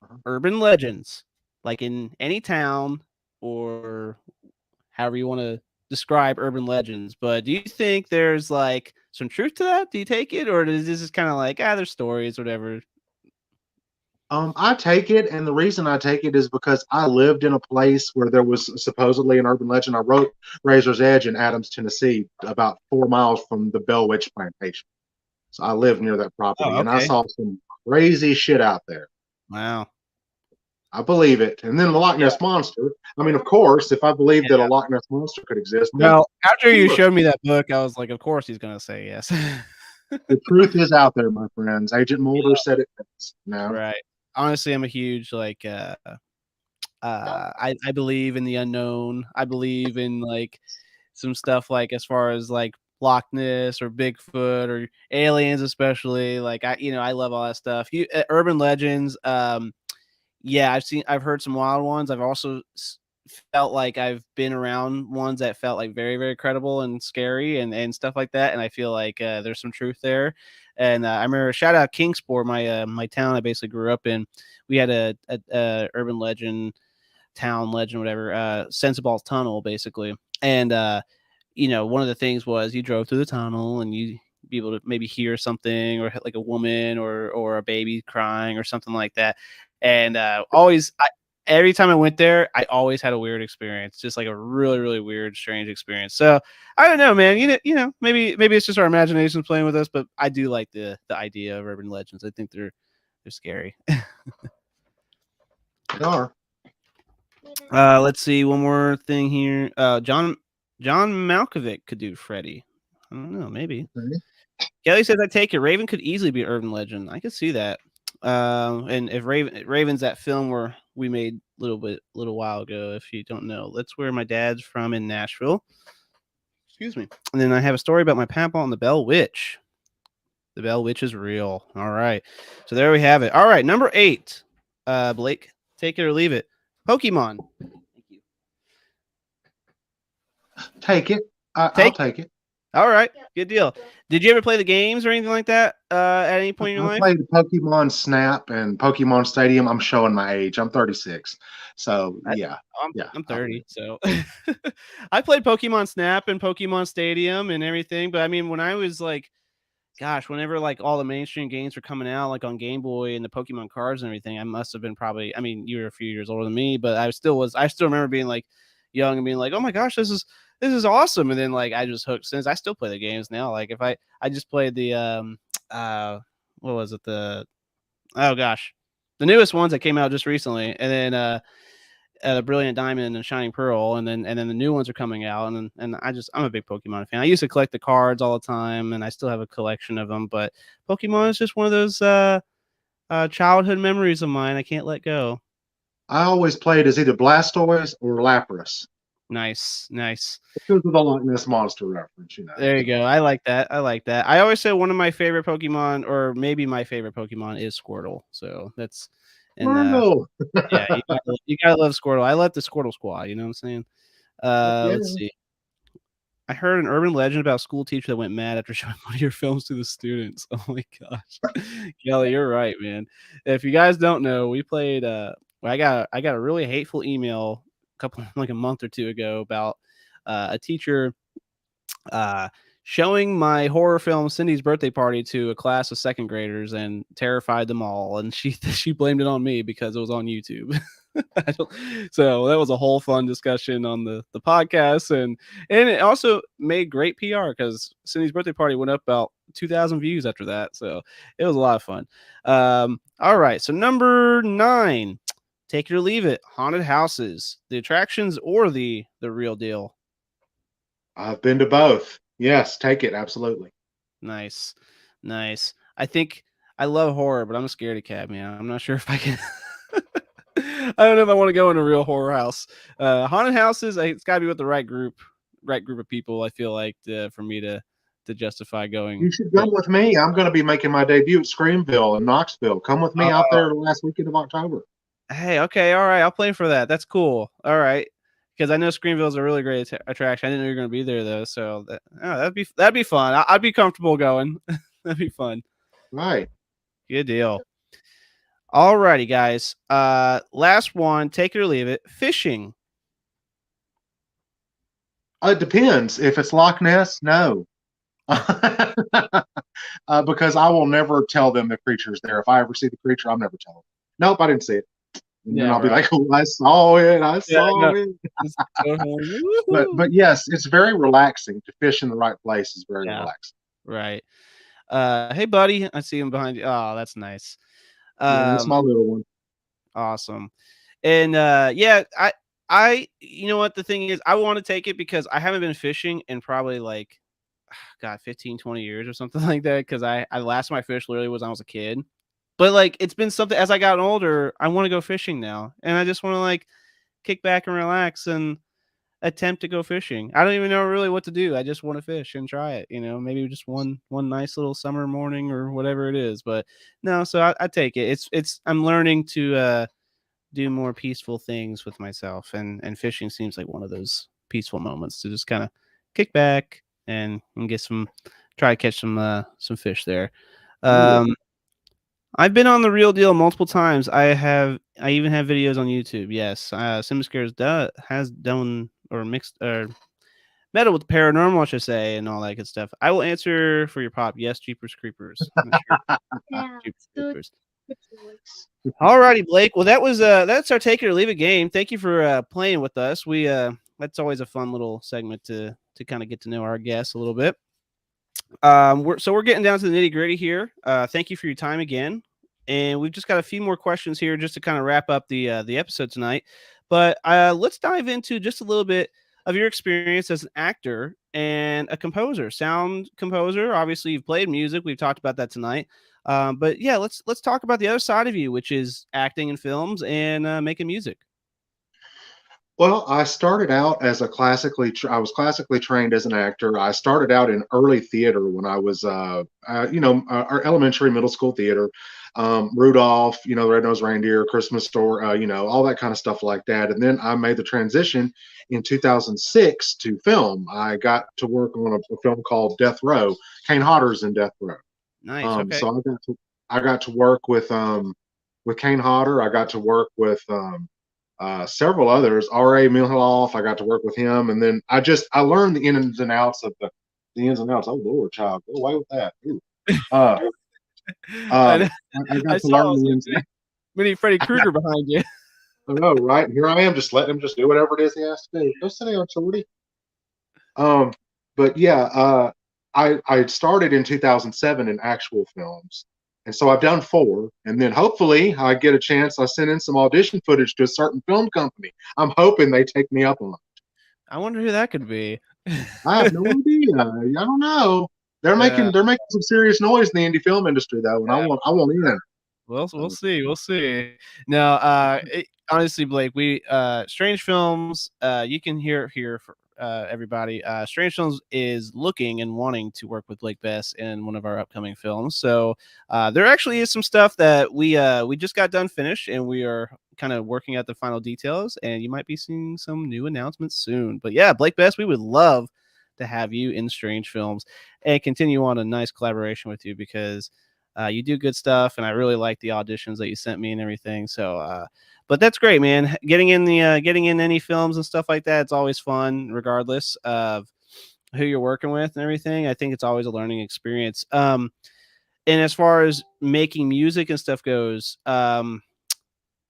Uh-huh. urban legends. Like in any town or however you want to describe urban legends. But do you think there's like some truth to that? Do you take it, or is this just kind of like there's stories, whatever? I take it, and the reason I take it is because I lived in a place where there was supposedly an urban legend. I wrote Razor's Edge in Adams, Tennessee, about 4 miles from the Bell Witch Plantation. So I lived near that property, Oh, and I okay. saw some crazy shit out there. Wow. I believe it. And then the Loch Yeah. Ness Monster. I mean, of course, if I believed that a Yeah. Loch Ness Monster could exist, then Well, after you sure, showed me that book, I was like, of course he's gonna say yes. the truth is out there, my friends. Agent Mulder said it best. No, Right. Honestly, I'm a huge like I believe in the unknown. I believe in like some stuff like as far as like Loch Ness or Bigfoot or aliens especially. Like I love all that stuff. Urban legends, yeah, I've heard some wild ones. I've also felt like I've been around ones that felt like very, very credible and scary and stuff like that. And I feel like there's some truth there. And I remember shout out Kingsport, my town I basically grew up in. We had a urban legend, town legend, whatever, Sensibal's Tunnel basically. And one of the things was you drove through the tunnel and you be able to maybe hear something or like a woman or a baby crying or something like that. And every time I went there, I always had a weird experience, just like a really, really weird, strange experience. So I don't know, man. Maybe it's just our imaginations playing with us, but I do like the idea of urban legends. I think they're scary. they are. Let's see one more thing here. John Malkovich could do Freddy. I don't know, maybe. Okay. Kelly says I take it. Raven could easily be urban legend. I could see that. And if Raven's that film where we made little while ago, if you don't know, that's where my dad's from in Nashville. Excuse me. And then I have a story about my papa and the Bell Witch. The Bell Witch is real. All right. So there we have it. All right, number 8. Blake, take it or leave it. Pokemon. Thank you. Take it. I'll Take take it. All right, good deal. Did you ever play the games or anything like that at any point in your I life? played Pokemon Snap and Pokemon Stadium. I'm showing my age. I'm 36. So I, yeah, I'm yeah. I'm 30, so I played Pokemon Snap and Pokemon Stadium and everything. But I mean, when I was like, gosh, whenever like all the mainstream games were coming out, like on Game Boy and the Pokemon cards and everything, I must have been probably. I mean, you were a few years older than me, but I still was. I still remember being like young and being like, oh my gosh, this is awesome. And then like I just hooked since. I still play the games now. Like if I just played the what was it, oh gosh, the newest ones that came out just recently, and then Brilliant Diamond and Shining Pearl, and then the new ones are coming out, and I'm a big Pokemon fan. I used to collect the cards all the time, and I still have a collection of them. But Pokemon is just one of those childhood memories of mine. I can't let go. I always played as either Blastoise or Lapras Nice, nice. because of the Loch Ness Monster reference. There you So. go. I like that. I like that. I always say one of my favorite Pokemon, or maybe my favorite Pokemon, is Squirtle. So that's and Squirtle. yeah, you gotta love Squirtle. I love the Squirtle Squad. You know what I'm saying? Yeah. Let's see. I heard an urban legend about a school teacher that went mad after showing one of your films to the students. Oh my gosh. Kelly, you're right, man. If you guys don't know, we played well, I got a really hateful email a couple like a month or two ago about a teacher uh showing my horror film Cindy's Birthday Party to a class of second graders and terrified them all, and she blamed it on me because it was on YouTube. So that was a whole fun discussion on the podcast, and it also made great PR because Cindy's Birthday Party went up about 2,000 views after that, so it was a lot of fun. All right, so number 9, take it or leave it, haunted houses, the attractions or the real deal. I've been to both. Yes, take it. Absolutely. Nice, nice. I think I love horror, but I'm a scaredy cat, man. I'm not sure if I can. I don't know if I want to go in a real horror house. Haunted houses, it's got to be with the right group of people. I feel like for me to justify going. You should come with me. I'm going to be making my debut at Screamville in Knoxville. Come with me out there the last weekend of October. Hey, okay, all right, I'll play for that. That's cool. All right, because I know Screamville is a really great attraction. I didn't know you were going to be there though, so that'd be fun. I'd be comfortable going. That'd be fun. Right. Good deal. All righty, guys. Last one. Take it or leave it. Fishing. It depends. If it's Loch Ness, no. Because I will never tell them the creature's there. If I ever see the creature, I'll never tell them. Nope, I didn't see it. And then I'll be like, oh, I saw it. I saw it. But yes, it's very relaxing to fish in the right place. Is very relaxing. Right. Hey, buddy. I see him behind you. Oh, that's nice. That's my little one. Awesome. And you know what the thing is, I want to take it because I haven't been fishing in probably like God, 15, 20 years or something like that. Cause I last time I fished literally was when I was a kid. But like it's been something as I got older, I want to go fishing now. And I just want to like kick back and relax and attempt to go fishing. I don't even know really what to do. I just want to fish and try it, maybe just one nice little summer morning or whatever it is. But no, so I take it. I'm learning to do more peaceful things with myself, and fishing seems like one of those peaceful moments to just kind of kick back and get try to catch some fish there. I've been on the Real Deal multiple times. I even have videos on YouTube. Yes, Simscares has done or mixed or meddled with the paranormal, I should say, and all that good stuff. I will answer for your pop. Yes, Jeepers Creepers. Yeah, Jeepers Creepers. All righty, Blake. Well, that's our take it or leave it game. Thank you for playing with us. We that's always a fun little segment to kind of get to know our guests a little bit. We're getting down to the nitty gritty here. Thank you for your time again, and we've just got a few more questions here just to kind of wrap up the episode tonight. But let's dive into just a little bit of your experience as an actor and a composer, sound composer. Obviously, you've played music. We've talked about that tonight. But yeah, let's talk about the other side of you, which is acting in films and making music. Well, I started out as I was classically trained as an actor. I started out in early theater when I was, our elementary, middle school theater, Rudolph, the Red-Nosed Reindeer, Christmas Story, all that kind of stuff like that. And then I made the transition in 2006 to film. I got to work on a film called Death Row. Kane Hodder's in Death Row. Nice. Okay. So I got to work with Kane Hodder. I got to work with several others. R.A. Milhoff, I got to work with him, and then I learned the ins and outs of the ins and outs. Oh Lord, child, go away with that. I got to learn the ins and outs. Mini Freddy Krueger behind you. I know, right? Here I am, just letting him just do whatever it is he has to do. Go sit down, Shorty. But yeah, I started in 2007 in actual films. And so I've done 4, and then hopefully I get a chance. I send in some audition footage to a certain film company. I'm hoping they take me up on it. I wonder who that could be. I have no idea. I don't know. They're making some serious noise in the indie film industry though, and I want in. We'll see. We'll see. Now, honestly, Blake, we Strange Films. You can hear it here for everybody. Strange Films is looking and wanting to work with Blake Best in one of our upcoming films. So there actually is some stuff that we just got done finished, and we are kind of working out the final details. And you might be seeing some new announcements soon. But yeah, Blake Best, we would love to have you in Strange Films and continue on a nice collaboration with you because you do good stuff, and I really like the auditions that you sent me and everything. So, but that's great, man. Getting in any films and stuff like that, it's always fun, regardless of who you're working with and everything. I think it's always a learning experience. And as far as making music and stuff goes,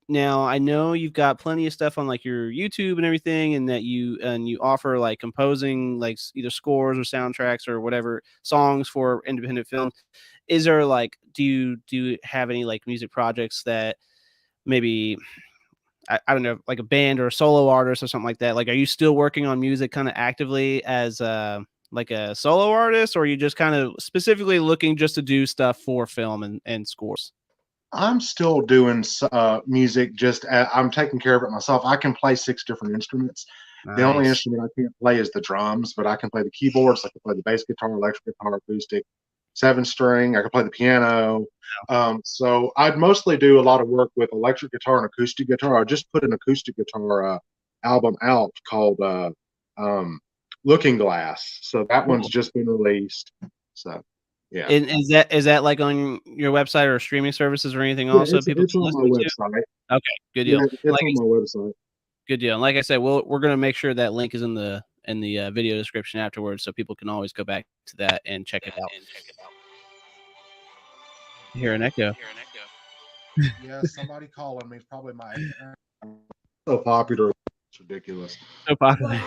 now I know you've got plenty of stuff on like your YouTube and everything, and that you offer like composing like either scores or soundtracks or whatever songs for independent films. Is there like do you have any like music projects that maybe I don't know, like a band or a solo artist or something like that? Like, are you still working on music kind of actively as like a solo artist, or are you just kind of specifically looking just to do stuff for film and scores? I'm still doing music. I'm taking care of it myself. I can play 6 different instruments. The only Nice. instrument I can't play is the drums, but I can play the keyboards. I can play the bass guitar, electric guitar, acoustic, 7 string. I can play the piano. So I'd mostly do a lot of work with electric guitar and acoustic guitar. I just put an acoustic guitar album out called um, Looking Glass. So that one's Cool. just been released. So yeah. And is that like on your website or streaming services or anything Yeah, also people it's can on my listen to? website. Okay, good Yeah, deal. it's Like on my website. good deal. And like I said, we're gonna make sure that link is in the video description afterwards, so people can always go back to that and check it out. Hear an echo. Yeah, somebody calling me. It's probably my so popular. It's ridiculous. So popular.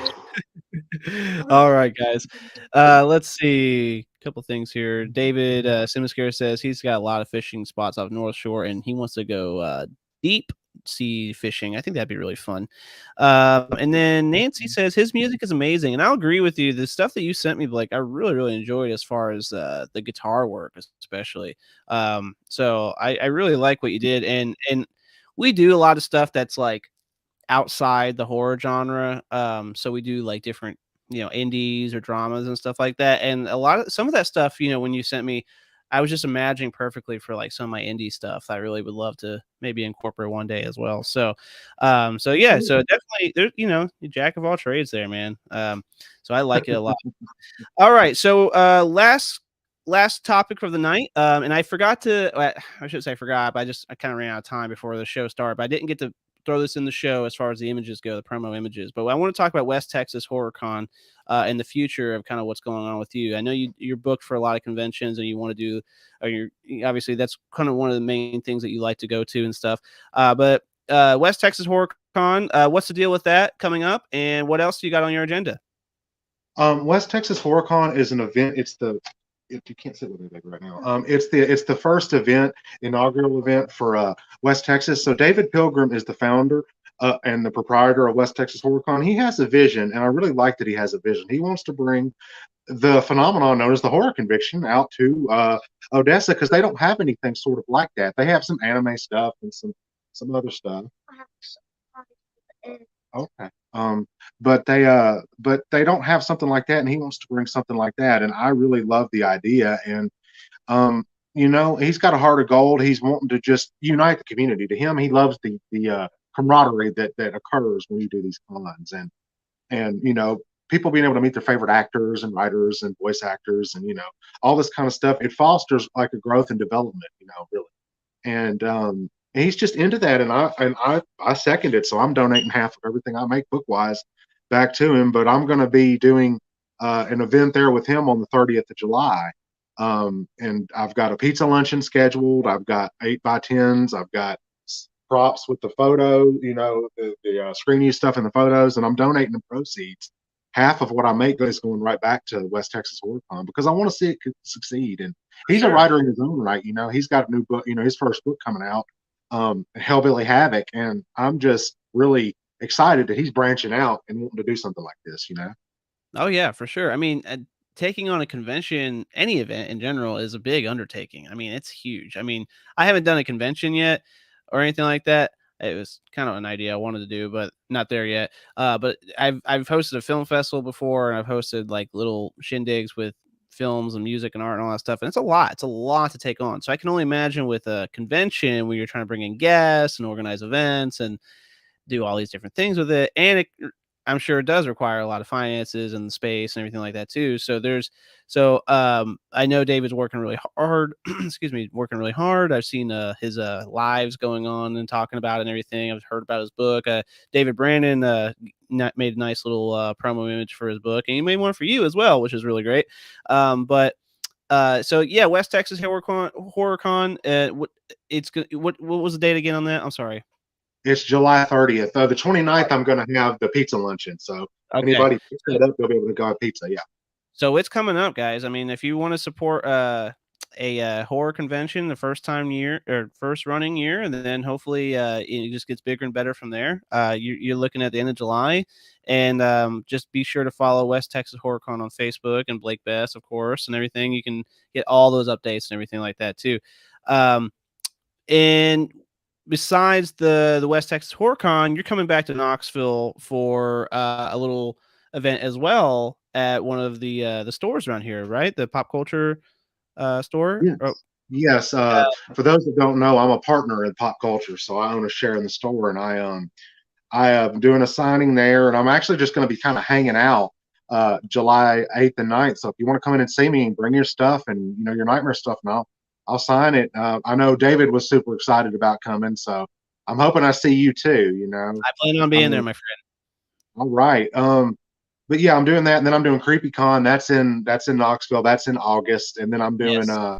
All right, guys. Let's see. A couple things here. David Simmonscare says he's got a lot of fishing spots off North Shore, and he wants to go deep sea fishing. I think that'd be really fun. And then Nancy says his music is amazing, and I'll agree with you. The stuff that you sent me, Blake, I really, really enjoyed as far as the guitar work, especially. So I really like what you did, and we do a lot of stuff that's like outside the horror genre. So we do like different, indies or dramas and stuff like that. And some of that stuff, when you sent me, I was just imagining perfectly for like some of my indie stuff. I really would love to maybe incorporate one day as well. So yeah, so definitely there's, you jack of all trades there, man. So I like it a lot. All right. So last topic for the night. And I forgot to I should say forgot, but I kind of ran out of time before the show started. But I didn't get to throw this in the show as far as the images go, the promo images. But I want to talk about West Texas Horror Con and the future of kind of what's going on with you. I know you're booked for a lot of conventions and you want to do, or you're obviously that's kind of one of the main things that you like to go to and stuff. But West Texas Horror Con, what's the deal with that coming up, and what else do you got on your agenda? West Texas HorrorCon is an event. You can't sit with me right now. It's the first inaugural event for West Texas. So David Pilgrim is the founder and the proprietor of West Texas HorrorCon. He has a vision, and I really like that he has a vision. He wants to bring the phenomenon known as the horror conviction out to Odessa because they don't have anything sort of like that. They have some anime stuff and some other stuff. Okay. But they don't have something like that, and he wants to bring something like that, and I really love the idea. And he's got a heart of gold. He's wanting to just unite the community. To him, he loves the camaraderie that occurs when you do these cons, and people being able to meet their favorite actors and writers and voice actors, and all this kind of stuff. It fosters like a growth and development, really. And he's just into that, and I second it. So I'm donating half of everything I make book wise back to him. But I'm going to be doing an event there with him on the 30th of July. And I've got a pizza luncheon scheduled. I've got 8x10s. I've got props with the photo, the screen use stuff in the photos, and I'm donating the proceeds. Half of what I make is going right back to West Texas HorrorCon because I want to see it succeed. And he's a writer in his own right. He's got a new book, his first book coming out, Hellbilly Havoc. And I'm just really excited that he's branching out and wanting to do something like this. Oh yeah, for sure. I mean, taking on a convention, any event in general, is a big undertaking. I mean, it's huge. I mean, I haven't done a convention yet or anything like that. It was kind of an idea I wanted to do, but not there yet. But I've hosted a film festival before, and I've hosted like little shindigs with films and music and art and all that stuff. And it's a lot. It's a lot to take on. So I can only imagine with a convention where you're trying to bring in guests and organize events and do all these different things with it. And I'm sure it does require a lot of finances and space and everything like that too. I know David's working really hard. Excuse me, working really hard. I've seen his lives going on and talking about it and everything. I've heard about his book. David Brandon made a nice little promo image for his book, and he made one for you as well, which is really great. But so yeah, West Texas HorrorCon. What was the date again on that? I'm sorry. It's July 30th. The 29th, I'm going to have the pizza luncheon. So Okay. anybody picks that up, they'll be able to go have pizza. Yeah. So it's coming up, guys. I mean, if you want to support horror convention, the first running year, and then hopefully it just gets bigger and better from there. You're looking at the end of July, and just be sure to follow West Texas HorrorCon on Facebook and Blake Best, of course, and everything. You can get all those updates and everything like that too. And besides the West Texas HorrorCon, you're coming back to Knoxville for a little event as well at one of the stores around here, right? The pop culture store. Yes. Yes. For those that don't know, I'm a partner in pop culture, so I own a share in the store, and I am doing a signing there, and I'm actually just going to be kind of hanging out July 8th and 9th. So if you want to come in and see me and bring your stuff and your nightmare stuff, and I'll sign it. I know David was super excited about coming, so I'm hoping I see you too. I plan on being there, my friend. All right. But yeah, I'm doing that, and then I'm doing CreepyCon. That's in Knoxville. That's in August, and then I'm doing Yes.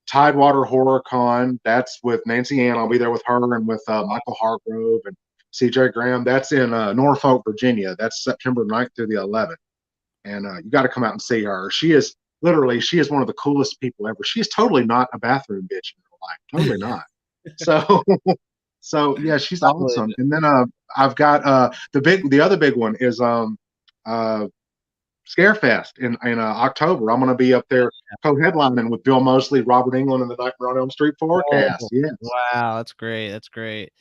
Tidewater Horror Con. That's with Nancy Ann. I'll be there with her and with Michael Hargrove and CJ Graham. That's in Norfolk, Virginia. That's September 9th through the 11th. And you got to come out and see her. She is one of the coolest people ever. She is totally not a bathroom bitch in real life. Totally not. So, so yeah, she's awesome. And then I've got the other big one is Scarefest in October. I'm going to be up there co-headlining with Bill Moseley, Robert Englund, and the Nightmare on Elm Street forecast. Oh, Yes. wow, that's great. That's great.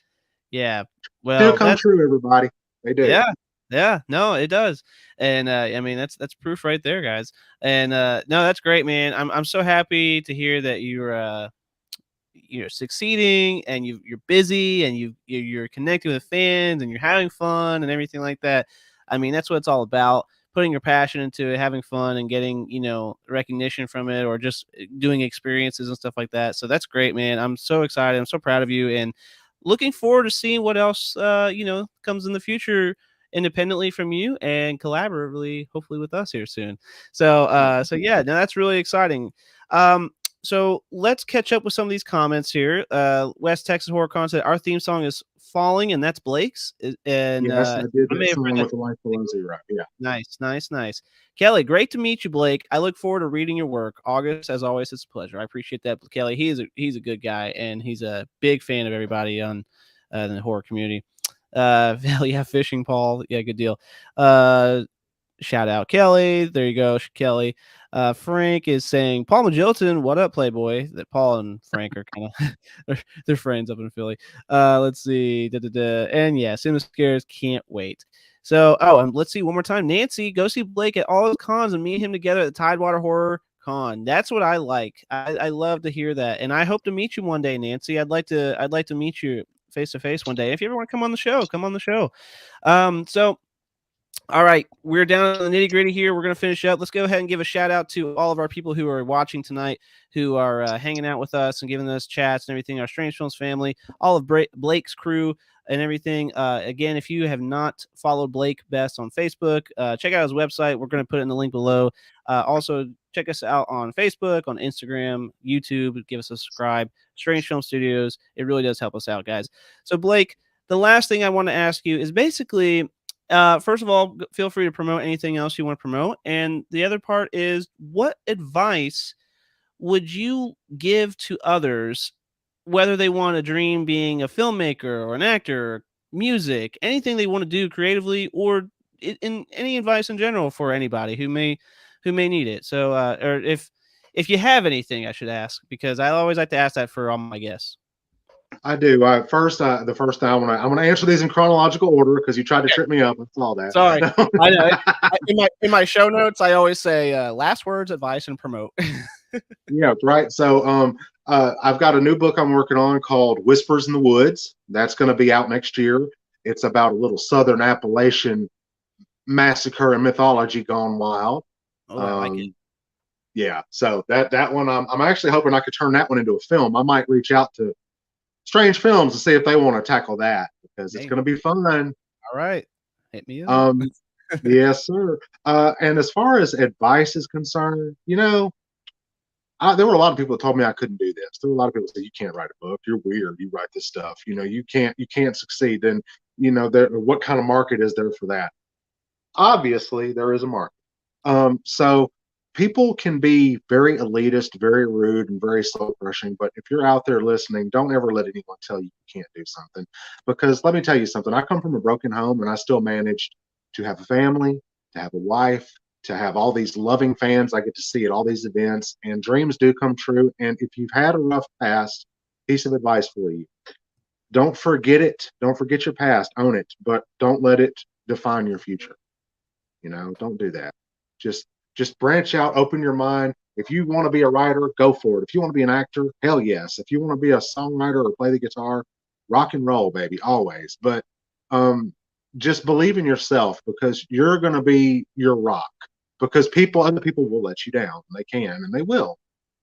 Yeah. Do Well, come true, everybody. They do. yeah. Yeah, no, it does. And I mean that's proof right there, guys. And no, that's great, man. I'm so happy to hear that you're succeeding and you're busy and you're connecting with fans and you're having fun and everything like that. I mean, that's what it's all about. Putting your passion into it, having fun and getting, recognition from it, or just doing experiences and stuff like that. So that's great, man. I'm so excited. I'm so proud of you, and looking forward to seeing what else comes in the future independently from you and collaboratively, hopefully with us here soon. So yeah, no, that's really exciting. So let's catch up with some of these comments here. West Texas Horror Con said our theme song is Falling, and that's Blake's. And yes, I did I may that have song heard that. with the Life Below Zero. Yeah. Nice. Kelly, great to meet you, Blake. I look forward to reading your work. August, as always, it's a pleasure. I appreciate that, Kelly. He's a good guy, and he's a big fan of everybody on the horror community. Yeah, fishing, Paul. Yeah, good deal. Shout out Kelly. There you go, Kelly. Frank is saying, Paul Magilton, what up, Playboy? That Paul and Frank are kind of they're friends up in Philly. Let's see. And yeah, Cinema Scares can't wait. So, and let's see one more time. Nancy, go see Blake at all his cons and meet him together at the Tidewater Horror Con. That's what I like. I love to hear that, and I hope to meet you one day, Nancy. I'd like to meet you face to face one day. If you ever want to come on the show, come on the show. So. All right, we're down to the nitty gritty here. We're going to finish up. Let's go ahead and give a shout out to all of our people who are watching tonight, who are hanging out with us and giving us chats and everything. Our Strange Films family, all of Blake's crew and everything. Again, if you have not followed Blake Best on Facebook, check out his website. We're going to put it in the link below. Also, check us out on Facebook, on Instagram, YouTube. Give us a subscribe. Strange Film Studios. It really does help us out, guys. So, Blake, the last thing I want to ask you is basically, first of all, feel free to promote anything else you want to promote. And the other part is, what advice would you give to others, whether they want to dream being a filmmaker or an actor, music, anything they want to do creatively, or in any advice in general for anybody who may need it? So, or if you have anything, I should ask, because I always like to ask that for all my guests. I do. The first thing I'm gonna answer these in chronological order because you tried to trip me up. I saw that. Sorry, I know. In my show notes, I always say last words, advice, and promote. Yeah, right. So I've got a new book I'm working on called Whispers in the Woods. That's going to be out next year. It's about a little Southern Appalachian massacre and mythology gone wild. Oh, I like it. Um, yeah, so that one, I'm actually hoping I could turn that one into a film. I might reach out to Strange Films to see if they want to tackle that because it's Hey, going to be fun. all right. Hit me up. Um, yes, sir. And as far as advice is concerned, there were a lot of people that told me I couldn't do this. There were a lot of people that said, "You can't write a book. You're weird. You write this stuff. You can't succeed." Then, what kind of market is there for that? Obviously, there is a market. So people can be very elitist, very rude, and very soul crushing. But if you're out there listening, don't ever let anyone tell you you can't do something. Because let me tell you something. I come from a broken home, and I still managed to have a family, to have a wife, to have all these loving fans I get to see at all these events. And dreams do come true. And if you've had a rough past, piece of advice for you: don't forget it. Don't forget your past. Own it, but don't let it define your future. Don't do that. Just branch out, open your mind. If you want to be a writer, go for it. If you want to be an actor, hell yes. If you want to be a songwriter or play the guitar, rock and roll, baby, always. But um, just believe in yourself because you're going to be your rock. Because other people will let you down. They can and they will.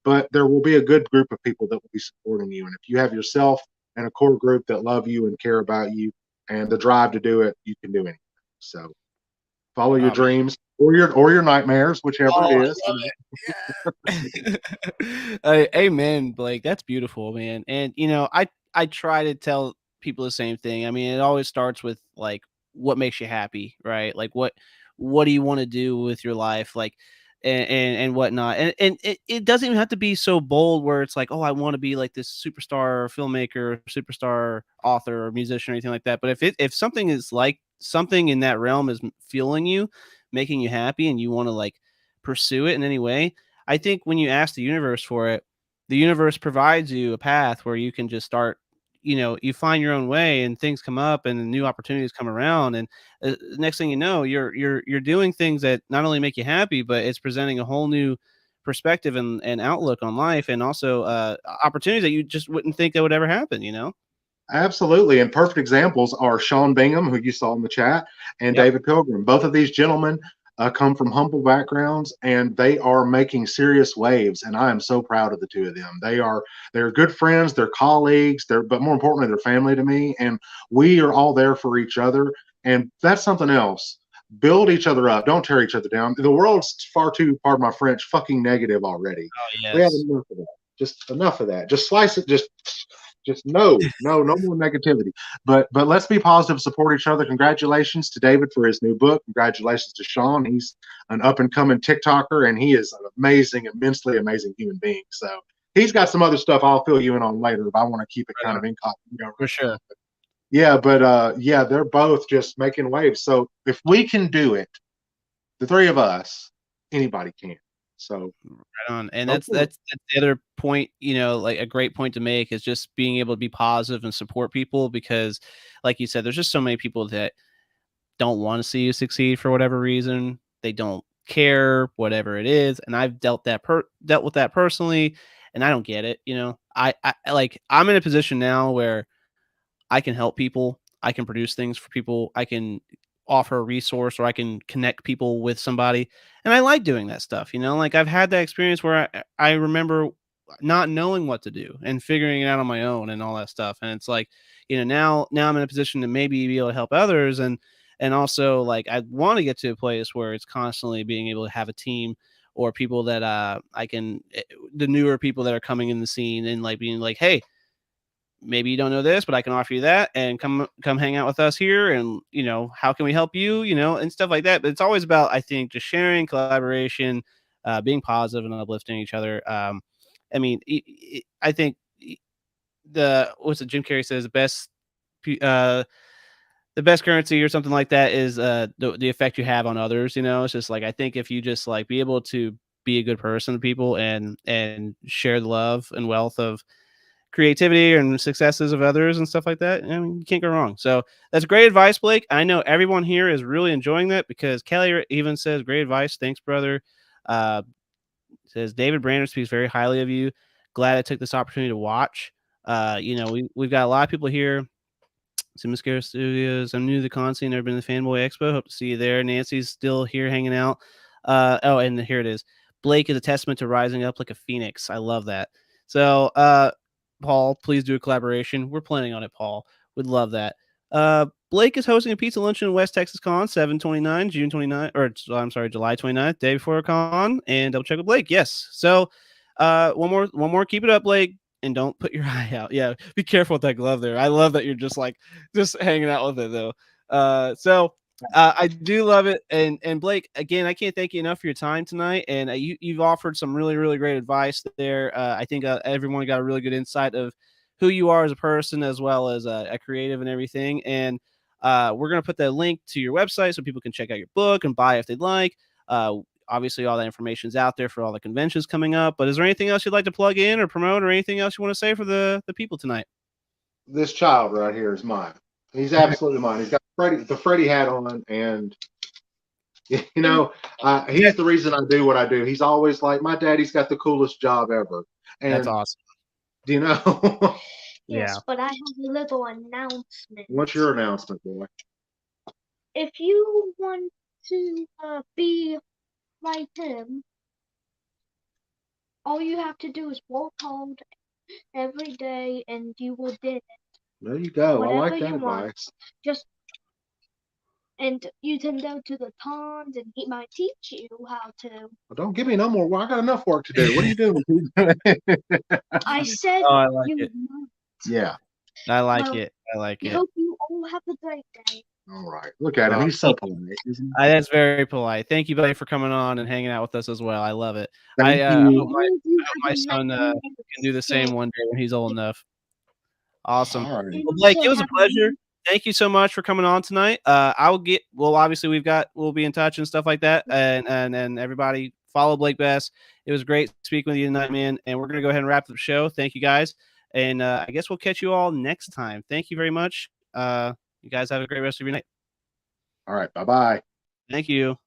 But there will be a good group of people that will be supporting you. And if you have yourself and a core group that love you and care about you and the drive to do it, you can do anything. So follow your Oh man. dreams or your nightmares, whichever it Oh, is. I love it. Yeah. Amen, Blake. That's beautiful, man. And I try to tell people the same thing. I mean, it always starts with like what makes you happy, right? Like what do you want to do with your life? Like and whatnot. And it doesn't even have to be so bold where it's like, oh, I want to be like this superstar filmmaker, superstar author or musician or anything like that. But if something is like something in that realm is fueling you, making you happy, and you want to like pursue it in any way, I think when you ask the universe for it, the universe provides you a path where you can just start, you find your own way and things come up and new opportunities come around. And next thing you know, you're doing things that not only make you happy, but it's presenting a whole new perspective and outlook on life, and also opportunities that you just wouldn't think that would ever happen. Absolutely. And perfect examples are Sean Bingham, who you saw in the chat, and Yep. David Pilgrim. Both of these gentlemen come from humble backgrounds and they are making serious waves. And I am so proud of the two of them. They're good friends, they're colleagues, but more importantly, they're family to me. And we are all there for each other. And that's something else. Build each other up. Don't tear each other down. The world's far too, pardon my French, fucking negative already. Oh We have yes. enough of that. Just enough of that. Just slice it. Just no more negativity. But let's be positive, support each other. Congratulations to David for his new book. Congratulations to Sean. He's an up and coming TikToker, and he is an amazing, immensely amazing human being. So he's got some other stuff I'll fill you in on later, but I want to keep it Right kind on. of incognito For right sure. now. Yeah, but yeah, they're both just making waves. So if we can do it, the three of us, anybody can. So Right on. And go that's for it. that's that's the other point, like a great point to make is just being able to be positive and support people because like you said, there's just so many people that don't want to see you succeed for whatever reason. They don't care, whatever it is. And I've dealt with that personally, and I don't get it. I'm in a position now where I can help people. I can produce things for people. I can offer a resource or I can connect people with somebody. And I like doing that stuff, like I've had that experience where I remember not knowing what to do and figuring it out on my own and all that stuff. And it's like, now I'm in a position to maybe be able to help others. And also like I want to get to a place where it's constantly being able to have a team or people that I can the newer people that are coming in the scene and like being like, hey, maybe you don't know this, but I can offer you that and come hang out with us here. And, how can we help you, and stuff like that. But it's always about, I think, just sharing, collaboration, being positive and uplifting each other. I mean, I think what's it Jim Carrey says, uh, the best currency or something like that is the effect you have on others. It's just like, I think if you just like be able to be a good person to people and share the love and wealth of creativity and successes of others and stuff like that. I mean, you can't go wrong. So that's great advice, Blake. I know everyone here is really enjoying that because Kelly even says, great advice. Thanks, brother. Uh, says David Brander speaks very highly of you. Glad I took this opportunity to watch. We've got a lot of people here See Mascara Studios. I'm new to the con scene. Never been to the Fanboy Expo. Hope to see you there. Nancy's still here hanging out. Oh, and here it is. Blake is a testament to rising up like a phoenix. I love that. So, Paul, please do a collaboration. We're planning on it, Paul. Would love that. Blake is hosting a pizza luncheon in West Texas Con, 7/29, June 29, or I'm sorry, July 29th, day before con, and double check with Blake. Yes. So, one more. Keep it up, Blake, and don't put your eye out. Yeah, be careful with that glove there. I love that you're just hanging out with it though. I do love it, and Blake, again, I can't thank you enough for your time tonight, and you've offered some really really great advice there. I think everyone got a really good insight of who you are as a person as well as a creative and everything. And we're gonna put the link to your website so people can check out your book and buy if they'd like. Obviously, all that information is out there for all the conventions coming up. But is there anything else you'd like to plug in or promote, or anything else you want to say for the people tonight? This child right here is mine. He's absolutely mine. He's got the Freddy hat on, and he's the reason I do what I do. He's always like, my daddy's got the coolest job ever. And that's awesome. Do you know? Yes, but I have a little announcement. What's your announcement, boy? If you want to be like him, all you have to do is work hard every day, and you will get it. There you go. Whatever I like that advice. And you can go to the ponds, and he might teach you how to. Well, don't give me no more. I got enough work to do. What are you doing? I said I like it. Yeah. I like it. I like it. I hope you all have a great day. All right. Look at him. He's so polite. Isn't he? That's very polite. Thank you, buddy, for coming on and hanging out with us as well. I love it. Thank I you. hope my son can do the same one day when he's old enough. Awesome. All right. Well, Blake, it was a pleasure. Thank you so much for coming on tonight. Obviously we'll be in touch and stuff like that. And everybody follow Blake Best. It was great speaking with you tonight, man. And we're going to go ahead and wrap up the show. Thank you guys. And I guess we'll catch you all next time. Thank you very much. You guys have a great rest of your night. All right. Bye-bye. Thank you.